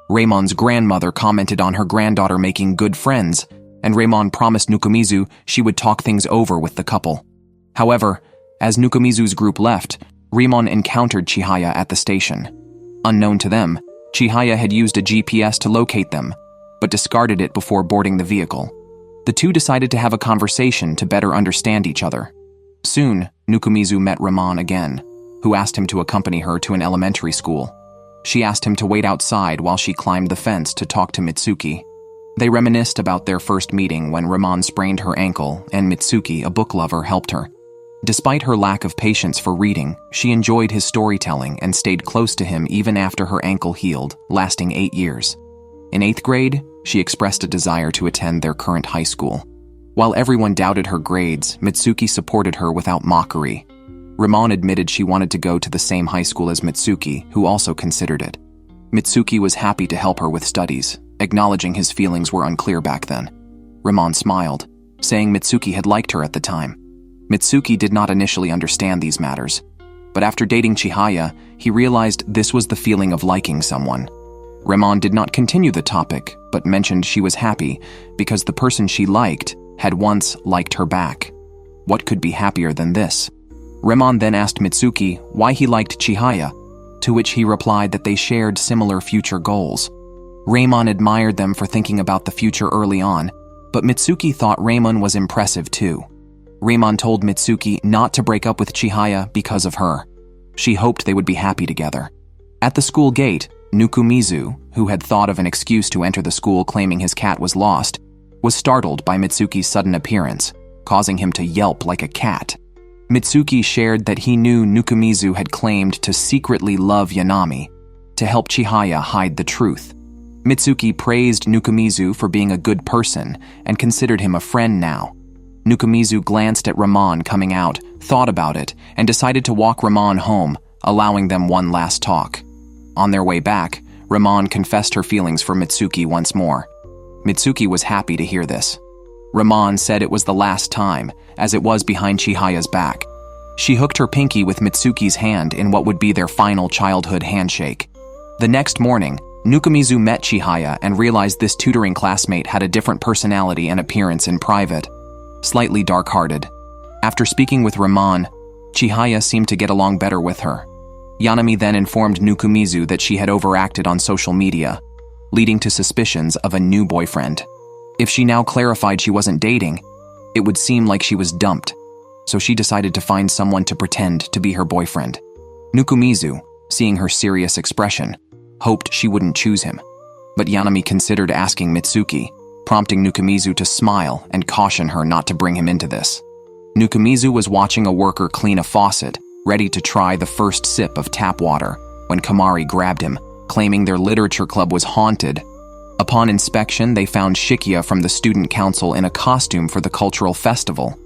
Ramon's grandmother commented on her granddaughter making good friends, and Raman promised Nukumizu she would talk things over with the couple. However, as Nukumizu's group left, Raman encountered Chihaya at the station. Unknown to them, Chihaya had used a GPS to locate them, but discarded it before boarding the vehicle. The two decided to have a conversation to better understand each other. Soon, Nukumizu met Raman again, who asked him to accompany her to an elementary school. She asked him to wait outside while she climbed the fence to talk to Mitsuki. They reminisced about their first meeting when Raman sprained her ankle and Mitsuki, a book lover, helped her. Despite her lack of patience for reading, she enjoyed his storytelling and stayed close to him even after her ankle healed, lasting 8 years. In 8th grade, she expressed a desire to attend their current high school. While everyone doubted her grades, Mitsuki supported her without mockery. Raman admitted she wanted to go to the same high school as Mitsuki, who also considered it. Mitsuki was happy to help her with studies, acknowledging his feelings were unclear back then. Raman smiled, saying Mitsuki had liked her at the time. Mitsuki did not initially understand these matters, but after dating Chihaya, he realized this was the feeling of liking someone. Raman did not continue the topic, but mentioned she was happy because the person she liked had once liked her back. What could be happier than this? Raman then asked Mitsuki why he liked Chihaya, to which he replied that they shared similar future goals. Raman admired them for thinking about the future early on, but Mitsuki thought Raman was impressive too. Raman told Mitsuki not to break up with Chihaya because of her. She hoped they would be happy together. At the school gate, Nukumizu, who had thought of an excuse to enter the school claiming his cat was lost, was startled by Mitsuki's sudden appearance, causing him to yelp like a cat. Mitsuki shared that he knew Nukumizu had claimed to secretly love Yanami, to help Chihaya hide the truth. Mitsuki praised Nukumizu for being a good person and considered him a friend now. Nukumizu glanced at Raman coming out, thought about it, and decided to walk Raman home, allowing them one last talk. On their way back, Raman confessed her feelings for Mitsuki once more. Mitsuki was happy to hear this. Raman said it was the last time, as it was behind Chihaya's back. She hooked her pinky with Mitsuki's hand in what would be their final childhood handshake. The next morning, Nukumizu met Chihaya and realized this tutoring classmate had a different personality and appearance in private. Slightly dark-hearted. After speaking with Raman, Chihaya seemed to get along better with her. Yanami then informed Nukumizu that she had overacted on social media, leading to suspicions of a new boyfriend. If she now clarified she wasn't dating, it would seem like she was dumped, so she decided to find someone to pretend to be her boyfriend. Nukumizu, seeing her serious expression, hoped she wouldn't choose him, but Yanami considered asking Mitsuki, prompting Nukumizu to smile and caution her not to bring him into this. Nukumizu was watching a worker clean a faucet, ready to try the first sip of tap water, when Komari grabbed him, claiming their literature club was haunted. Upon inspection, they found Shikia from the student council in a costume for the cultural festival.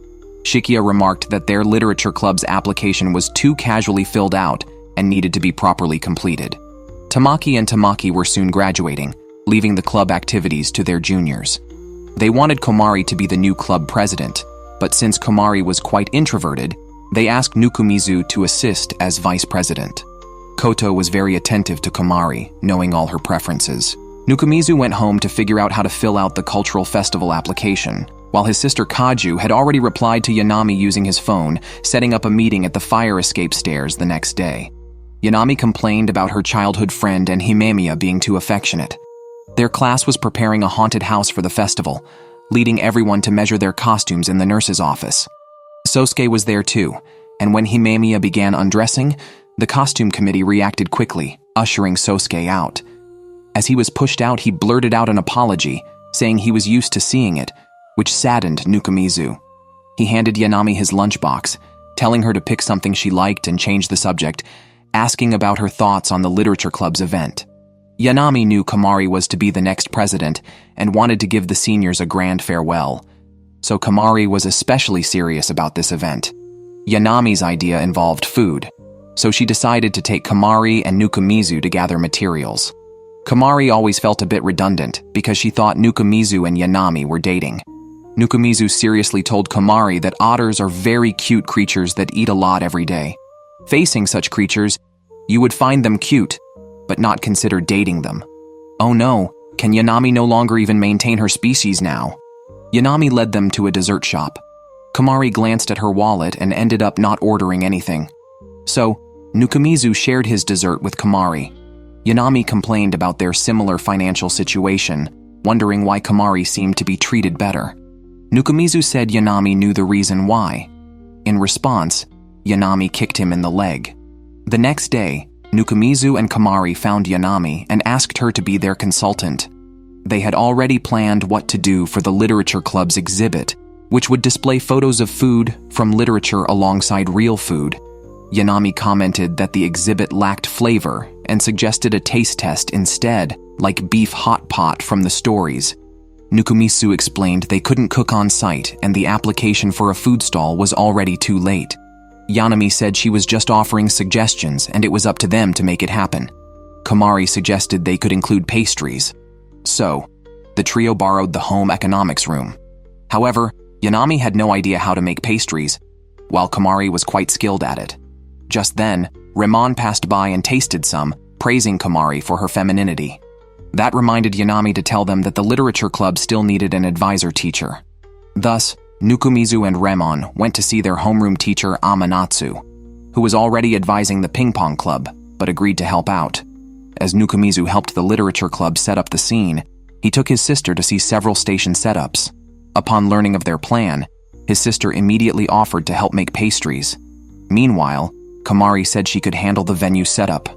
Shikia remarked that their literature club's application was too casually filled out and needed to be properly completed. Tamaki and Tamaki were soon graduating, leaving the club activities to their juniors. They wanted Komari to be the new club president, but since Komari was quite introverted, they asked Nukumizu to assist as vice president. Koto was very attentive to Komari, knowing all her preferences. Nukumizu went home to figure out how to fill out the cultural festival application, while his sister Kaju had already replied to Yanami using his phone, setting up a meeting at the fire escape stairs the next day. Yanami complained about her childhood friend and Himemiya being too affectionate. Their class was preparing a haunted house for the festival, leading everyone to measure their costumes in the nurse's office. Sosuke was there too, and when Himemiya began undressing, the costume committee reacted quickly, ushering Sosuke out. As he was pushed out, he blurted out an apology, saying he was used to seeing it, which saddened Nukumizu. He handed Yanami his lunchbox, telling her to pick something she liked and change the subject, asking about her thoughts on the literature club's event. Yanami knew Kamari was to be the next president and wanted to give the seniors a grand farewell, so Kamari was especially serious about this event. Yanami's idea involved food, so she decided to take Kamari and Nukumizu to gather materials. Kamari always felt a bit redundant because she thought Nukumizu and Yanami were dating. Nukumizu seriously told Kamari that otters are very cute creatures that eat a lot every day. Facing such creatures, you would find them cute, but not consider dating them. Oh no, can Yanami no longer even maintain her species now? Yanami led them to a dessert shop. Kamari glanced at her wallet and ended up not ordering anything. So, Nukumizu shared his dessert with Kamari. Yanami complained about their similar financial situation, wondering why Kamari seemed to be treated better. Nukumizu said Yanami knew the reason why. In response, Yanami kicked him in the leg. The next day, Nukumizu and Kamari found Yanami and asked her to be their consultant. They had already planned what to do for the literature club's exhibit, which would display photos of food from literature alongside real food. Yanami commented that the exhibit lacked flavor and suggested a taste test instead, like beef hot pot from the stories. Nukumizu explained they couldn't cook on site and the application for a food stall was already too late. Yanami said she was just offering suggestions and it was up to them to make it happen. Kamari suggested they could include pastries. So, the trio borrowed the home economics room. However, Yanami had no idea how to make pastries, while Kamari was quite skilled at it. Just then, Raman passed by and tasted some, praising Kamari for her femininity. That reminded Yanami to tell them that the literature club still needed an advisor teacher. Thus, Nukumizu and Raman went to see their homeroom teacher Amanatsu, who was already advising the ping pong club, but agreed to help out. As Nukumizu helped the literature club set up the scene, he took his sister to see several station setups. Upon learning of their plan, his sister immediately offered to help make pastries. Meanwhile, Kamari said she could handle the venue setup.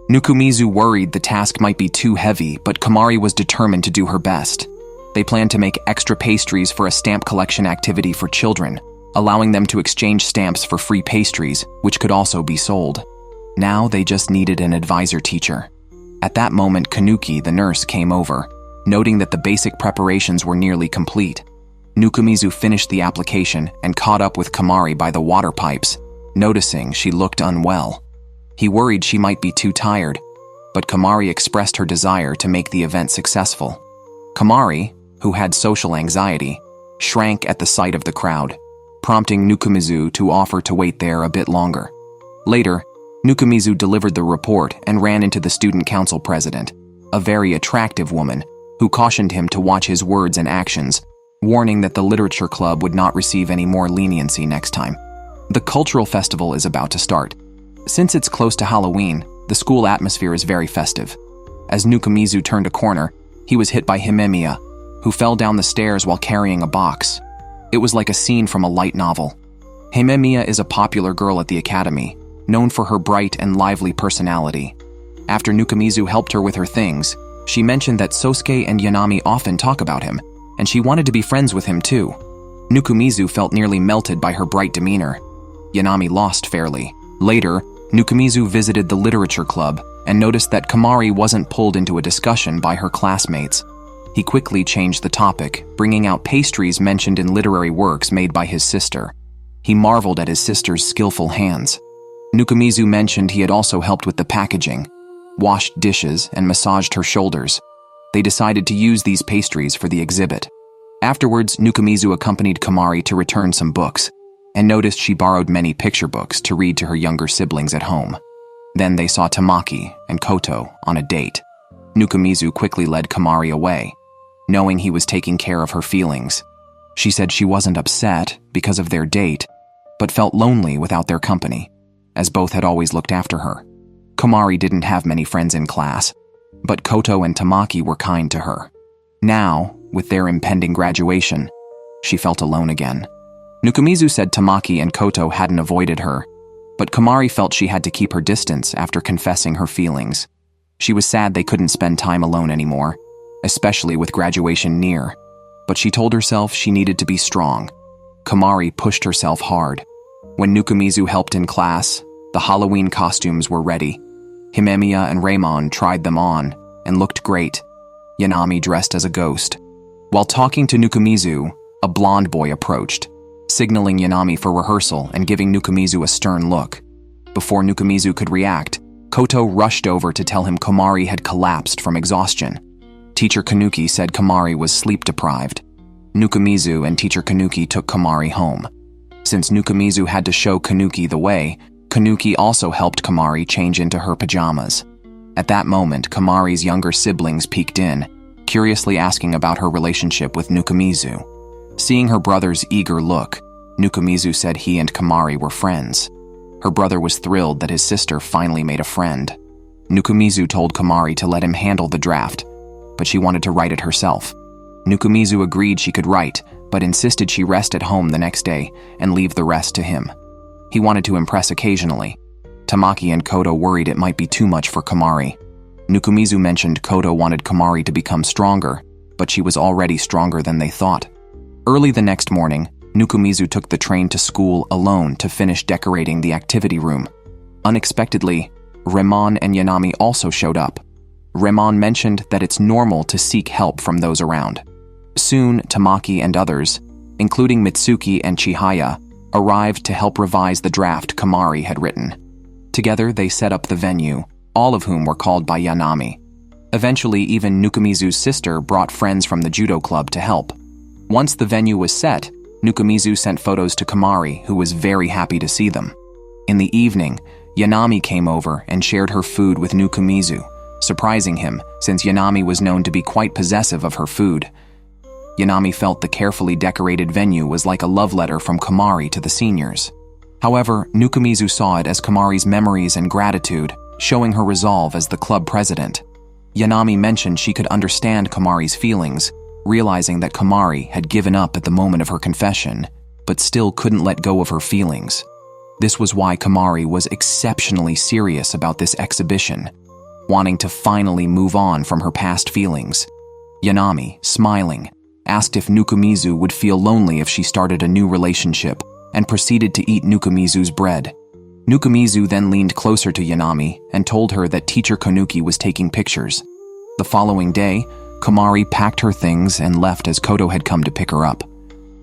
Nukumizu worried the task might be too heavy, but Kamari was determined to do her best. They planned to make extra pastries for a stamp collection activity for children, allowing them to exchange stamps for free pastries, which could also be sold. Now they just needed an advisor teacher. At that moment, Kanuki, the nurse, came over, noting that the basic preparations were nearly complete. Nukumizu finished the application and caught up with Kamari by the water pipes, noticing she looked unwell. He worried she might be too tired, but Kamari expressed her desire to make the event successful. Kamari, who had social anxiety, shrank at the sight of the crowd, prompting Nukumizu to offer to wait there a bit longer. Later, Nukumizu delivered the report and ran into the student council president, a very attractive woman, who cautioned him to watch his words and actions, warning that the literature club would not receive any more leniency next time. The cultural festival is about to start. Since it's close to Halloween, the school atmosphere is very festive. As Nukumizu turned a corner, he was hit by Himemiya, who fell down the stairs while carrying a box. It was like a scene from a light novel. Himemiya is a popular girl at the academy, known for her bright and lively personality. After Nukumizu helped her with her things, she mentioned that Sosuke and Yanami often talk about him, and she wanted to be friends with him too. Nukumizu felt nearly melted by her bright demeanor. Yanami lost fairly. Later, Nukumizu visited the literature club and noticed that Kamari wasn't pulled into a discussion by her classmates. He quickly changed the topic, bringing out pastries mentioned in literary works made by his sister. He marveled at his sister's skillful hands. Nukumizu mentioned he had also helped with the packaging, washed dishes, and massaged her shoulders. They decided to use these pastries for the exhibit. Afterwards, Nukumizu accompanied Kamari to return some books, and noticed she borrowed many picture books to read to her younger siblings at home. Then they saw Tamaki and Koto on a date. Nukumizu quickly led Kamari away, knowing he was taking care of her feelings. She said she wasn't upset because of their date, but felt lonely without their company, as both had always looked after her. Kamari didn't have many friends in class, but Koto and Tamaki were kind to her. Now, with their impending graduation, she felt alone again. Nukumizu said Tamaki and Koto hadn't avoided her, but Kamari felt she had to keep her distance after confessing her feelings. She was sad they couldn't spend time alone anymore, especially with graduation near, but she told herself she needed to be strong. Komari pushed herself hard. When Nukumizu helped in class, the Halloween costumes were ready. Himemiya and Raman tried them on and looked great. Yanami dressed as a ghost. While talking to Nukumizu, a blonde boy approached, signaling Yanami for rehearsal and giving Nukumizu a stern look. Before Nukumizu could react, Koto rushed over to tell him Komari had collapsed from exhaustion. Teacher Kanuki said Komari was sleep-deprived. Nukumizu and Teacher Kanuki took Komari home. Since Nukumizu had to show Kanuki the way, Kanuki also helped Komari change into her pajamas. At that moment, Komari's younger siblings peeked in, curiously asking about her relationship with Nukumizu. Seeing her brother's eager look, Nukumizu said he and Komari were friends. Her brother was thrilled that his sister finally made a friend. Nukumizu told Komari to let him handle the draft, but she wanted to write it herself. Nukumizu agreed she could write, but insisted she rest at home the next day and leave the rest to him. He wanted to impress occasionally. Tamaki and Koto worried it might be too much for Komari. Nukumizu mentioned Koto wanted Komari to become stronger, but she was already stronger than they thought. Early the next morning, Nukumizu took the train to school alone to finish decorating the activity room. Unexpectedly, Raman and Yanami also showed up. Raman mentioned that it's normal to seek help from those around. Soon, Tamaki and others, including Mitsuki and Chihaya, arrived to help revise the draft Komari had written. Together, they set up the venue, all of whom were called by Yanami. Eventually, even Nukumizu's sister brought friends from the judo club to help. Once the venue was set, Nukumizu sent photos to Komari, who was very happy to see them. In the evening, Yanami came over and shared her food with Nukumizu, surprising him since Yanami was known to be quite possessive of her food. Yanami felt the carefully decorated venue was like a love letter from Komari to the seniors. However, Nukumizu saw it as Komari's memories and gratitude, showing her resolve as the club president. Yanami mentioned she could understand Komari's feelings, realizing that Komari had given up at the moment of her confession, but still couldn't let go of her feelings. This was why Komari was exceptionally serious about this exhibition, wanting to finally move on from her past feelings. Yanami, smiling, asked if Nukumizu would feel lonely if she started a new relationship, and proceeded to eat Nukumizu's bread. Nukumizu then leaned closer to Yanami and told her that Teacher Kanuki was taking pictures. The following day, Komari packed her things and left as Koto had come to pick her up.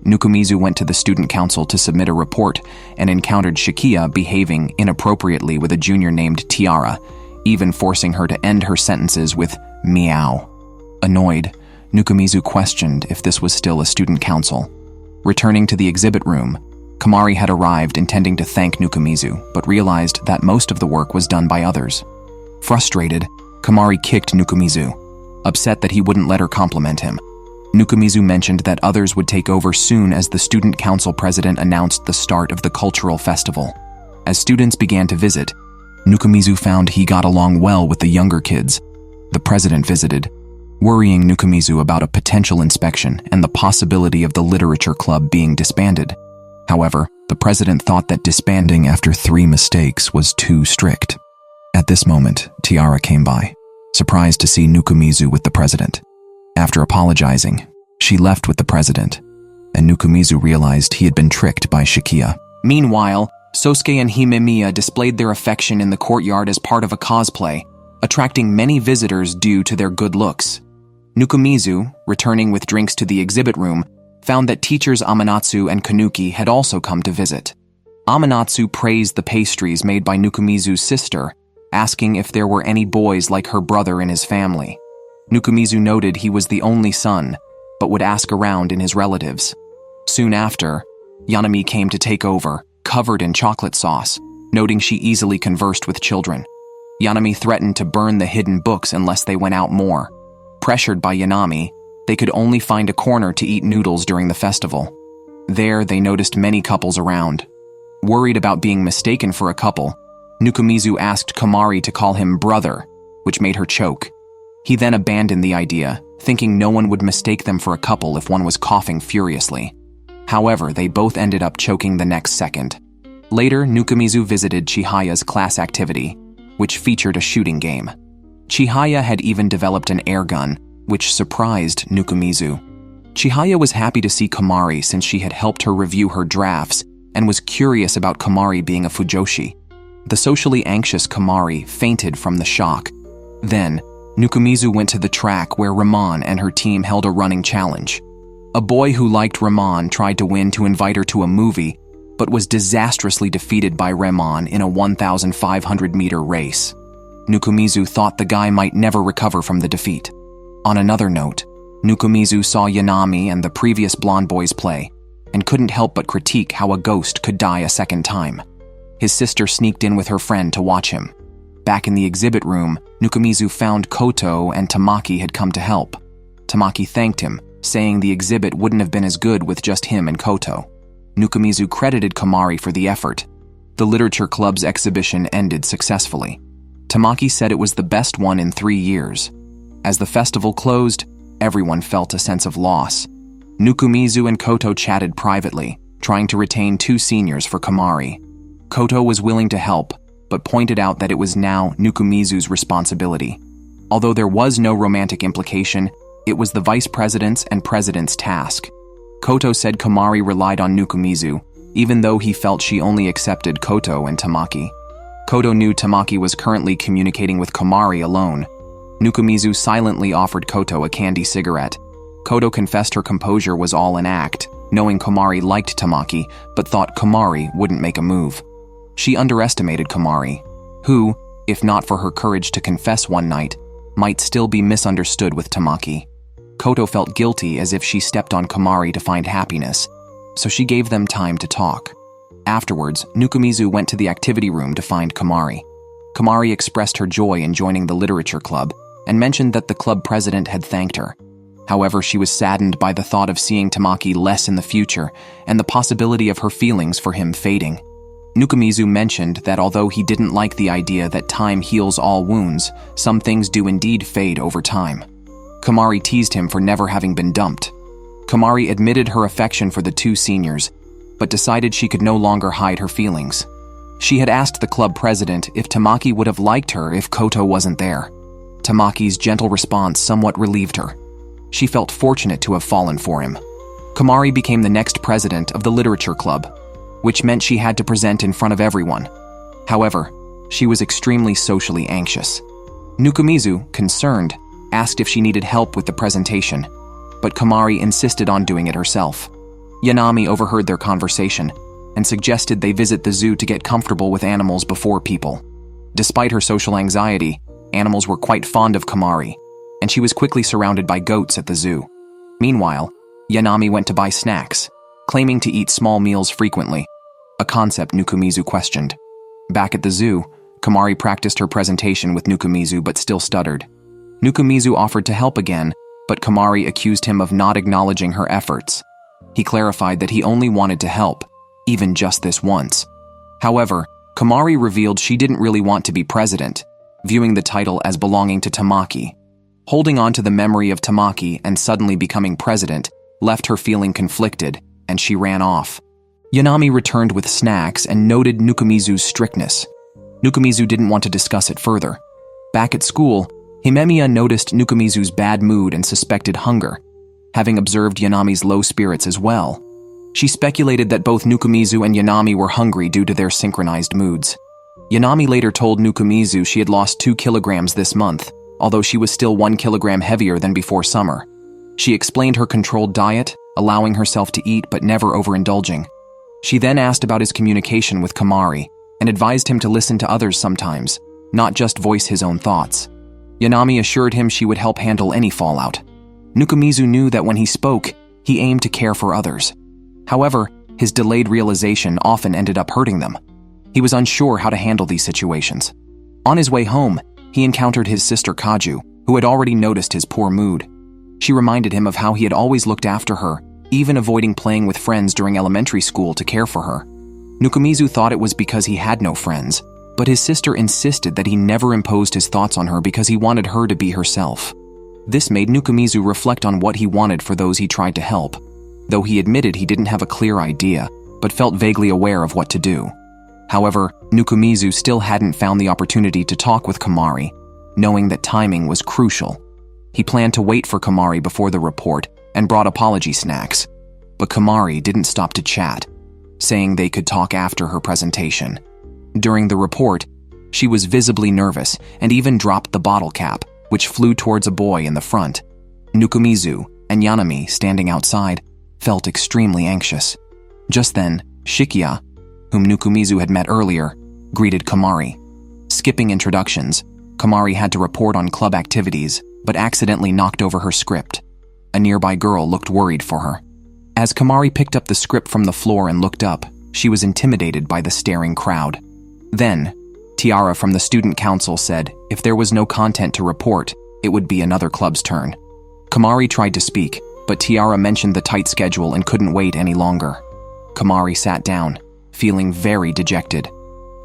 Nukumizu went to the student council to submit a report and encountered Shikia behaving inappropriately with a junior named Tiara, even forcing her to end her sentences with meow. Annoyed, Nukumizu questioned if this was still a student council. Returning to the exhibit room, Komari had arrived intending to thank Nukumizu, but realized that most of the work was done by others. Frustrated, Komari kicked Nukumizu, upset that he wouldn't let her compliment him. Nukumizu mentioned that others would take over soon as the student council president announced the start of the cultural festival. As students began to visit, Nukumizu found he got along well with the younger kids. The president visited, worrying Nukumizu about a potential inspection and the possibility of the literature club being disbanded. However, the president thought that disbanding after 3 mistakes was too strict. At this moment, Tiara came by, surprised to see Nukumizu with the president. After apologizing, she left with the president, and Nukumizu realized he had been tricked by Shikia. Meanwhile, Sosuke and Himemiya displayed their affection in the courtyard as part of a cosplay, attracting many visitors due to their good looks. Nukumizu, returning with drinks to the exhibit room, found that teachers Amanatsu and Kanuki had also come to visit. Amanatsu praised the pastries made by Nukumizu's sister, asking if there were any boys like her brother in his family. Nukumizu noted he was the only son, but would ask around in his relatives. Soon after, Yanami came to take over, covered in chocolate sauce, noting she easily conversed with children. Yanami threatened to burn the hidden books unless they went out more. Pressured by Yanami, they could only find a corner to eat noodles during the festival. There, they noticed many couples around. Worried about being mistaken for a couple, Nukumizu asked Komari to call him brother, which made her choke. He then abandoned the idea, thinking no one would mistake them for a couple if one was coughing furiously. However, they both ended up choking the next second. Later, Nukumizu visited Chihaya's class activity, which featured a shooting game. Chihaya had even developed an air gun, which surprised Nukumizu. Chihaya was happy to see Komari since she had helped her review her drafts and was curious about Komari being a fujoshi. The socially anxious Komari fainted from the shock. Then, Nukumizu went to the track where Raman and her team held a running challenge. A boy who liked Raman tried to win to invite her to a movie, but was disastrously defeated by Raman in a 1,500-meter race. Nukumizu thought the guy might never recover from the defeat. On another note, Nukumizu saw Yanami and the previous blonde boys play, and couldn't help but critique how a ghost could die a second time. His sister sneaked in with her friend to watch him. Back in the exhibit room, Nukumizu found Koto and Tamaki had come to help. Tamaki thanked him, saying the exhibit wouldn't have been as good with just him and Koto. Nukumizu credited Komari for the effort. The literature club's exhibition ended successfully. Tamaki said it was the best one in 3 years. As the festival closed, everyone felt a sense of loss. Nukumizu and Koto chatted privately, trying to retain 2 seniors for Komari. Koto was willing to help, but pointed out that it was now Nukumizu's responsibility. Although there was no romantic implication, it was the vice president's and president's task. Koto said Komari relied on Nukumizu, even though he felt she only accepted Koto and Tamaki. Koto knew Tamaki was currently communicating with Komari alone. Nukumizu silently offered Koto a candy cigarette. Koto confessed her composure was all an act, knowing Komari liked Tamaki, but thought Komari wouldn't make a move. She underestimated Komari, who, if not for her courage to confess one night, might still be misunderstood with Tamaki. Koto felt guilty as if she stepped on Komari to find happiness, so she gave them time to talk. Afterwards, Nukumizu went to the activity room to find Komari. Komari expressed her joy in joining the literature club and mentioned that the club president had thanked her. However, she was saddened by the thought of seeing Tamaki less in the future and the possibility of her feelings for him fading. Nukumizu mentioned that although he didn't like the idea that time heals all wounds, some things do indeed fade over time. Komari teased him for never having been dumped. Komari admitted her affection for the 2 seniors, but decided she could no longer hide her feelings. She had asked the club president if Tamaki would have liked her if Koto wasn't there. Tamaki's gentle response somewhat relieved her. She felt fortunate to have fallen for him. Komari became the next president of the literature club, which meant she had to present in front of everyone. However, she was extremely socially anxious. Nukumizu, concerned, asked if she needed help with the presentation, but Komari insisted on doing it herself. Yanami overheard their conversation and suggested they visit the zoo to get comfortable with animals before people. Despite her social anxiety, animals were quite fond of Komari, and she was quickly surrounded by goats at the zoo. Meanwhile, Yanami went to buy snacks, claiming to eat small meals frequently, a concept Nukumizu questioned. Back at the zoo, Komari practiced her presentation with Nukumizu but still stuttered. Nukumizu offered to help again, but Komari accused him of not acknowledging her efforts. He clarified that he only wanted to help, even just this once. However, Komari revealed she didn't really want to be president, viewing the title as belonging to Tamaki. Holding on to the memory of Tamaki and suddenly becoming president left her feeling conflicted, and she ran off. Yanami returned with snacks and noted Nukumizu's strictness. Nukumizu didn't want to discuss it further. Back at school, Himemiya noticed Nukumizu's bad mood and suspected hunger, having observed Yanami's low spirits as well. She speculated that both Nukumizu and Yanami were hungry due to their synchronized moods. Yanami later told Nukumizu she had lost 2 kilograms this month, although she was still 1 kilogram heavier than before summer. She explained her controlled diet, allowing herself to eat but never overindulging. She then asked about his communication with Komari and advised him to listen to others sometimes, not just voice his own thoughts. Yanami assured him she would help handle any fallout. Nukumizu knew that when he spoke, he aimed to care for others. However, his delayed realization often ended up hurting them. He was unsure how to handle these situations. On his way home, he encountered his sister Kaju, who had already noticed his poor mood. She reminded him of how he had always looked after her, even avoiding playing with friends during elementary school to care for her. Nukumizu thought it was because he had no friends, but his sister insisted that he never imposed his thoughts on her because he wanted her to be herself. This made Nukumizu reflect on what he wanted for those he tried to help, though he admitted he didn't have a clear idea, but felt vaguely aware of what to do. However, Nukumizu still hadn't found the opportunity to talk with Komari. knowing that timing was crucial. He planned to wait for Kamari before the report and brought apology snacks. But Kamari didn't stop to chat, saying they could talk after her presentation. During the report, she was visibly nervous and even dropped the bottle cap, which flew towards a boy in the front. Nukumizu and Yanami, standing outside, felt extremely anxious. Just then, Shikia, whom Nukumizu had met earlier, greeted Kamari. Skipping introductions, Kamari had to report on club activities, but accidentally knocked over her script. A nearby girl looked worried for her. As Kamari picked up the script from the floor and looked up, she was intimidated by the staring crowd. Then, Tiara from the student council said if there was no content to report, it would be another club's turn. Kamari tried to speak, but Tiara mentioned the tight schedule and couldn't wait any longer. Kamari sat down, feeling very dejected.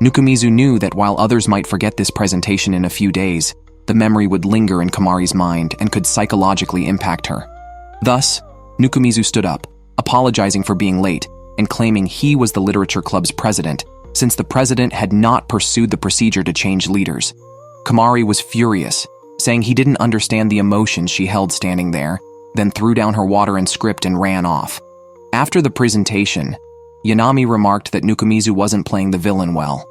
Nukumizu knew that while others might forget this presentation in a few days, the memory would linger in Kamari's mind and could psychologically impact her. Thus, Nukumizu stood up, apologizing for being late and claiming he was the literature club's president, since the president had not pursued the procedure to change leaders. Kamari was furious, saying he didn't understand the emotions she held standing there, then threw down her water and script and ran off. After the presentation, Yanami remarked that Nukumizu wasn't playing the villain well.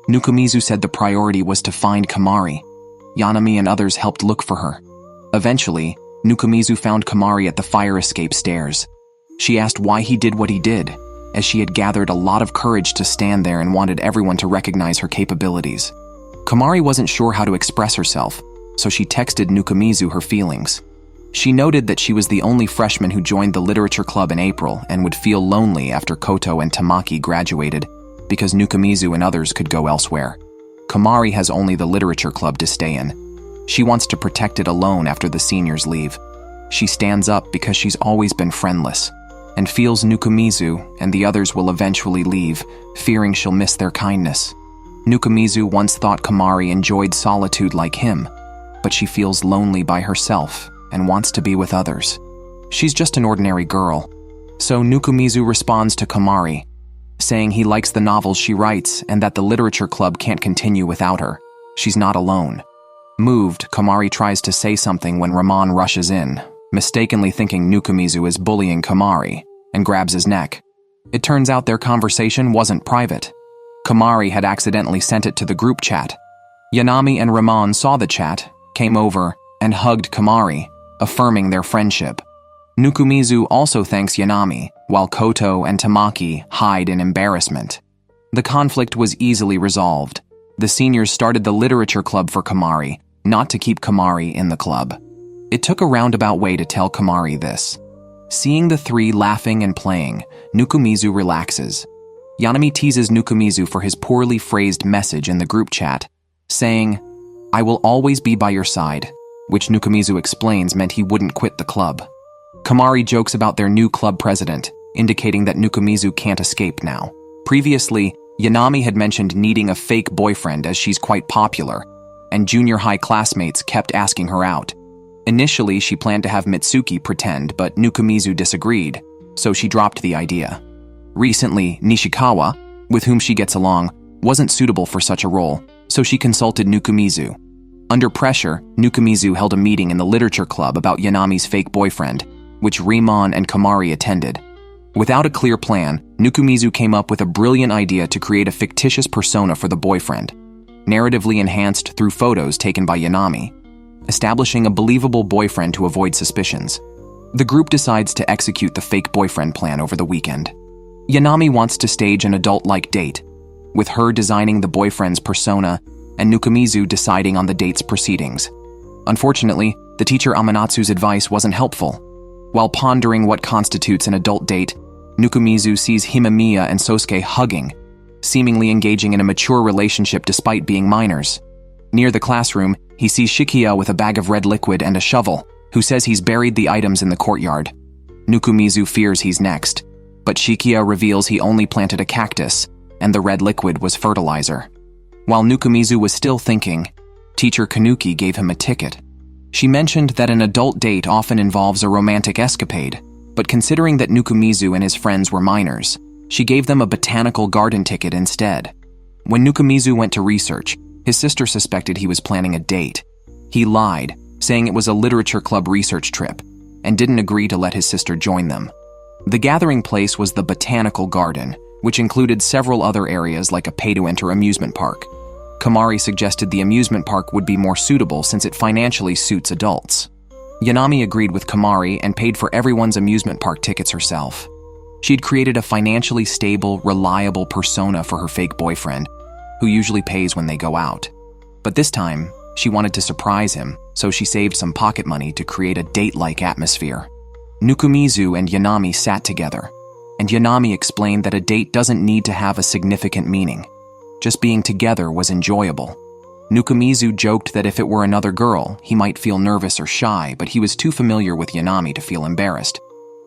Nukumizu said the priority was to find Kamari. Yanami and others helped look for her. Eventually, Nukumizu found Kamari at the fire escape stairs. She asked why he did what he did, as she had gathered a lot of courage to stand there and wanted everyone to recognize her capabilities. Kamari wasn't sure how to express herself, so she texted Nukumizu her feelings. She noted that she was the only freshman who joined the literature club in April and would feel lonely after Koto and Tamaki graduated because Nukumizu and others could go elsewhere. Kamari has only the literature club to stay in. She wants to protect it alone after the seniors leave. She stands up because she's always been friendless and feels Nukumizu and the others will eventually leave, fearing she'll miss their kindness. Nukumizu once thought Kamari enjoyed solitude like him, but she feels lonely by herself and wants to be with others. She's just an ordinary girl. So Nukumizu responds to Kamari, saying he likes the novels she writes and that the literature club can't continue without her. She's not alone. Moved, Kamari tries to say something when Raman rushes in, mistakenly thinking Nukumizu is bullying Kamari, and grabs his neck. It turns out their conversation wasn't private. Kamari had accidentally sent it to the group chat. Yanami and Raman saw the chat, came over, and hugged Kamari, affirming their friendship. Nukumizu also thanks Yanami, while Koto and Tamaki hide in embarrassment. The conflict was easily resolved. The seniors started the literature club for Kamari, not to keep Kamari in the club. It took a roundabout way to tell Kamari this. Seeing the three laughing and playing, Nukumizu relaxes. Yanami teases Nukumizu for his poorly phrased message in the group chat, saying, "I will always be by your side," which Nukumizu explains meant he wouldn't quit the club. Kamari jokes about their new club president, indicating that Nukumizu can't escape now. Previously, Yanami had mentioned needing a fake boyfriend as she's quite popular, and junior high classmates kept asking her out. Initially, she planned to have Mitsuki pretend, but Nukumizu disagreed, so she dropped the idea. Recently, Nishikawa, with whom she gets along, wasn't suitable for such a role, so she consulted Nukumizu. Under pressure, Nukumizu held a meeting in the literature club about Yanami's fake boyfriend, which Raman and Kamari attended. Without a clear plan, Nukumizu came up with a brilliant idea to create a fictitious persona for the boyfriend, narratively enhanced through photos taken by Yanami, establishing a believable boyfriend to avoid suspicions. The group decides to execute the fake boyfriend plan over the weekend. Yanami wants to stage an adult-like date, with her designing the boyfriend's persona and Nukumizu deciding on the date's proceedings. Unfortunately, the teacher Amanatsu's advice wasn't helpful. While pondering what constitutes an adult date, Nukumizu sees Himamiya and Sosuke hugging, seemingly engaging in a mature relationship despite being minors. Near the classroom, he sees Shikia with a bag of red liquid and a shovel, who says he's buried the items in the courtyard. Nukumizu fears he's next, but Shikia reveals he only planted a cactus, and the red liquid was fertilizer. While Nukumizu was still thinking, teacher Kanuki gave him a ticket. She mentioned that an adult date often involves a romantic escapade, but considering that Nukumizu and his friends were minors, she gave them a botanical garden ticket instead. When Nukumizu went to research, his sister suspected he was planning a date. He lied, saying it was a literature club research trip, and didn't agree to let his sister join them. The gathering place was the Botanical Garden, which included several other areas like a pay-to-enter amusement park. Kamari suggested the amusement park would be more suitable since it financially suits adults. Yanami agreed with Kamari and paid for everyone's amusement park tickets herself. She'd created a financially stable, reliable persona for her fake boyfriend, who usually pays when they go out. But this time, she wanted to surprise him, so she saved some pocket money to create a date-like atmosphere. Nukumizu and Yanami sat together, and Yanami explained that a date doesn't need to have a significant meaning. Just being together was enjoyable. Nukumizu joked that if it were another girl, he might feel nervous or shy, but he was too familiar with Yanami to feel embarrassed.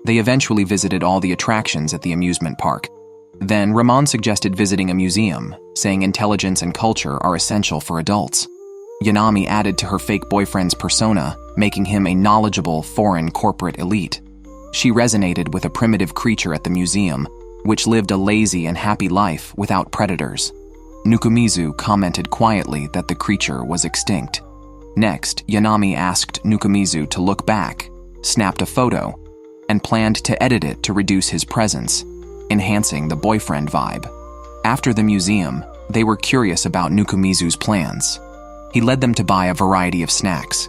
They eventually visited all the attractions at the amusement park. Then Raman suggested visiting a museum, saying intelligence and culture are essential for adults. Yanami added to her fake boyfriend's persona, making him a knowledgeable foreign corporate elite. She resonated with a primitive creature at the museum, which lived a lazy and happy life without predators. Nukumizu commented quietly that the creature was extinct. Next, Yanami asked Nukumizu to look back, snapped a photo, and planned to edit it to reduce his presence, enhancing the boyfriend vibe. After the museum, they were curious about Nukumizu's plans. He led them to buy a variety of snacks.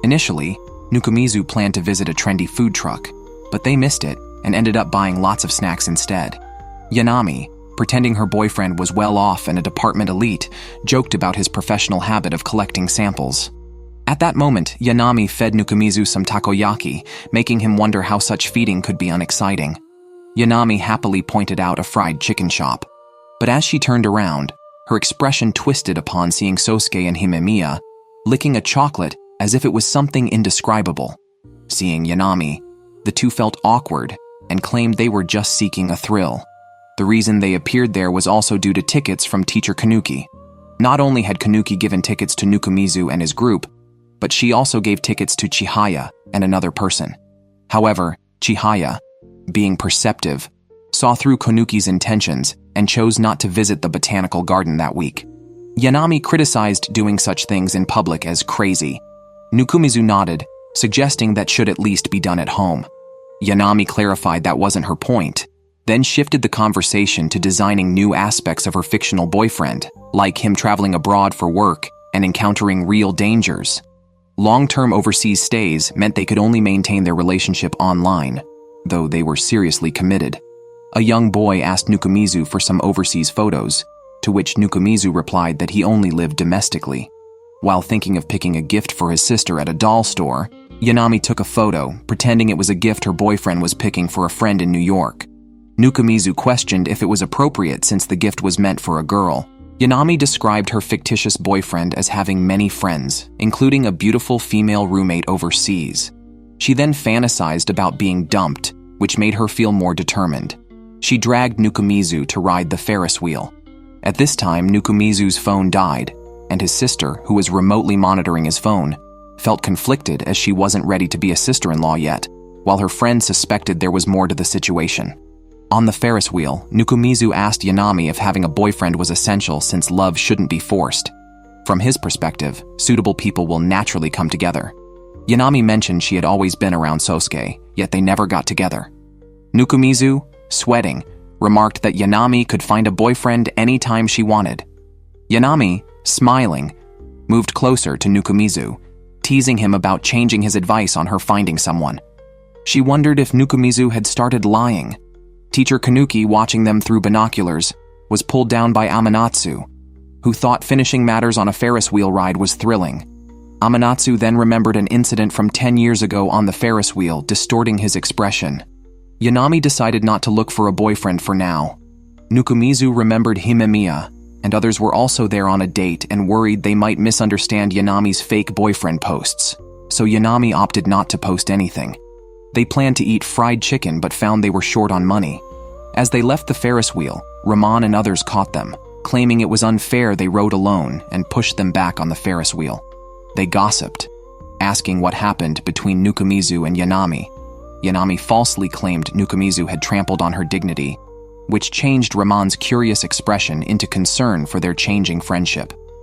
Initially, Nukumizu planned to visit a trendy food truck, but they missed it and ended up buying lots of snacks instead. Yanami, pretending her boyfriend was well off and a department elite, joked about his professional habit of collecting samples. At that moment, Yanami fed Nukumizu some takoyaki, making him wonder how such feeding could be unexciting. Yanami happily pointed out a fried chicken shop. But as she turned around, her expression twisted upon seeing Sosuke and Himemiya licking a chocolate as if it was something indescribable. Seeing Yanami, the two felt awkward and claimed they were just seeking a thrill. The reason they appeared there was also due to tickets from teacher Kanuki. Not only had Kanuki given tickets to Nukumizu and his group, but she also gave tickets to Chihaya and another person. However, Chihaya, being perceptive, saw through Kanuki's intentions and chose not to visit the botanical garden that week. Yanami criticized doing such things in public as crazy. Nukumizu nodded, suggesting that should at least be done at home. Yanami clarified that wasn't her point, then shifted the conversation to designing new aspects of her fictional boyfriend, like him traveling abroad for work and encountering real dangers. Long-term overseas stays meant they could only maintain their relationship online, though they were seriously committed. A young boy asked Nukumizu for some overseas photos, to which Nukumizu replied that he only lived domestically. While thinking of picking a gift for his sister at a doll store, Yanami took a photo, pretending it was a gift her boyfriend was picking for a friend in New York. Nukumizu questioned if it was appropriate since the gift was meant for a girl. Yanami described her fictitious boyfriend as having many friends, including a beautiful female roommate overseas. She then fantasized about being dumped, which made her feel more determined. She dragged Nukumizu to ride the Ferris wheel. At this time, Nukumizu's phone died, and his sister, who was remotely monitoring his phone, felt conflicted as she wasn't ready to be a sister-in-law yet, while her friend suspected there was more to the situation. On the Ferris wheel, Nukumizu asked Yanami if having a boyfriend was essential since love shouldn't be forced. From his perspective, suitable people will naturally come together. Yanami mentioned she had always been around Sosuke, yet they never got together. Nukumizu, sweating, remarked that Yanami could find a boyfriend anytime she wanted. Yanami, smiling, moved closer to Nukumizu, teasing him about changing his advice on her finding someone. She wondered if Nukumizu had started lying. Teacher Kanuki, watching them through binoculars, was pulled down by Amanatsu, who thought finishing matters on a Ferris wheel ride was thrilling. Amanatsu then remembered an incident from 10 years ago on the Ferris wheel, distorting his expression. Yanami decided not to look for a boyfriend for now. Nukumizu remembered Himemiya, and others were also there on a date and worried they might misunderstand Yanami's fake boyfriend posts, so Yanami opted not to post anything. They planned to eat fried chicken but found they were short on money. As they left the Ferris wheel, Raman and others caught them, claiming it was unfair they rode alone and pushed them back on the Ferris wheel. They gossiped, asking what happened between Nukumizu and Yanami. Yanami falsely claimed Nukumizu had trampled on her dignity, which changed Raman's curious expression into concern for their changing friendship.